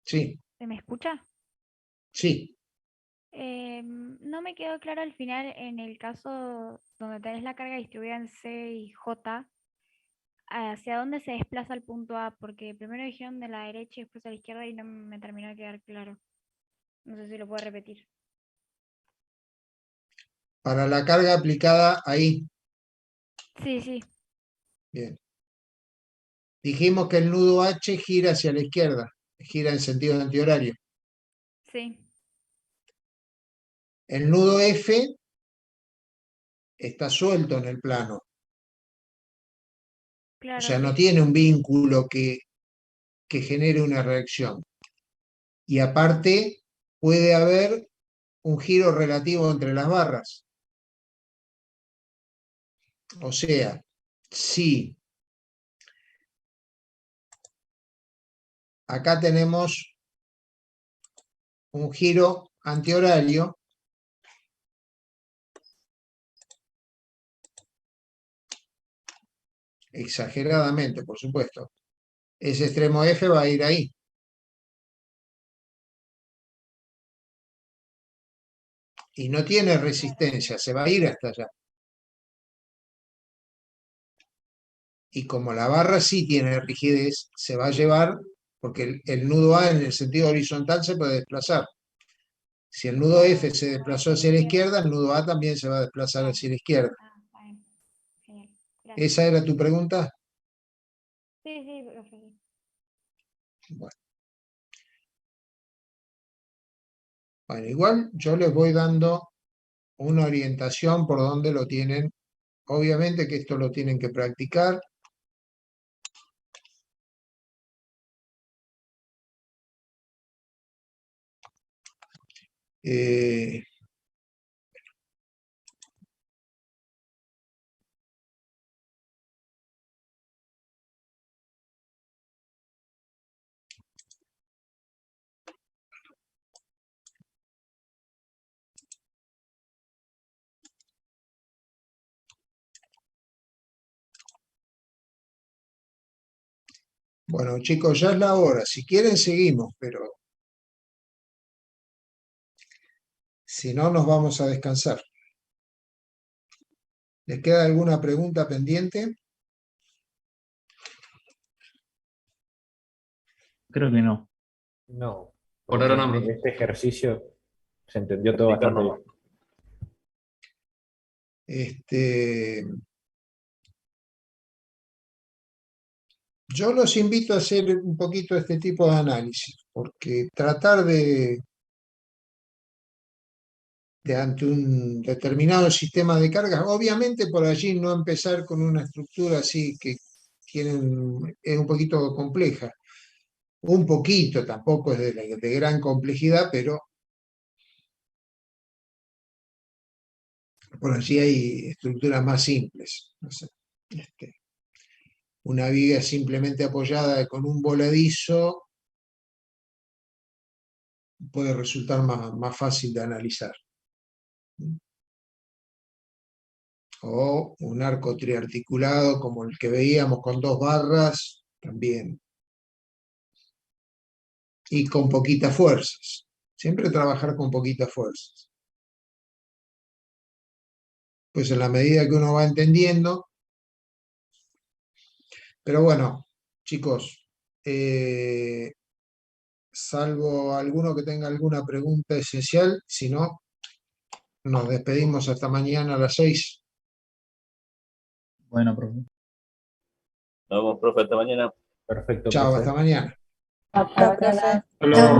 A: Sí,
D: ¿se me escucha?
A: sí.
D: No me quedó claro al final en el caso donde tenés la carga distribuida en C y J, ¿hacia dónde se desplaza el punto A? Porque primero dijeron de la derecha y después a la izquierda y no me terminó de quedar claro. No sé si lo puedo repetir.
A: Para la carga aplicada ahí.
D: Sí, sí,
A: Bien. Dijimos que el nudo H gira hacia la izquierda, gira en sentido antihorario.
D: sí,
A: El nudo F está suelto en el plano, o
D: claro,
A: sea, no
D: sí.
A: tiene un vínculo que genere una reacción. Y aparte, puede haber un giro relativo entre las barras. O sea, si acá tenemos un giro antihorario, exageradamente, por supuesto, ese extremo F va a ir ahí. Y no tiene resistencia, se va a ir hasta allá. Y como la barra sí tiene rigidez, se va a llevar, porque el nudo A en el sentido horizontal se puede desplazar. Si el nudo F se desplazó hacia la izquierda, el nudo A también se va a desplazar hacia la izquierda.
D: Ah, está bien. Genial. Gracias.
A: ¿Esa era tu pregunta?
D: Sí, sí, profe. Sí.
A: Bueno, bueno, igual yo les voy dando una orientación por donde lo tienen. Obviamente que esto lo tienen que practicar. Eh, bueno, chicos, ya es la hora. Si quieren, seguimos, pero Si no, nos vamos a descansar. ¿Les queda alguna pregunta pendiente?
M: Creo que no.
C: No.
K: Por ahora no.
C: Este ejercicio se entendió todo bastante bien.
A: Yo los invito a hacer un poquito este tipo de análisis, porque tratar de ante un determinado sistema de cargas, obviamente por allí no empezar con una estructura así que es un poquito compleja, un poquito, tampoco es de gran complejidad, pero por allí hay estructuras más simples. No sé, una viga simplemente apoyada con un voladizo puede resultar más fácil de analizar. O un arco triarticulado como el que veíamos con 2 barras, también. Y con poquitas fuerzas. Siempre trabajar con poquitas fuerzas. Pues en la medida que uno va entendiendo. Pero bueno, chicos, salvo alguno que tenga alguna pregunta esencial, si no, nos despedimos hasta mañana a las 6.
M: Bueno, profe.
O: Nos vemos, profe, hasta mañana.
C: Perfecto,
A: Chao,
C: profe.
A: hasta mañana.
G: Hasta mañana.
L: Hasta luego.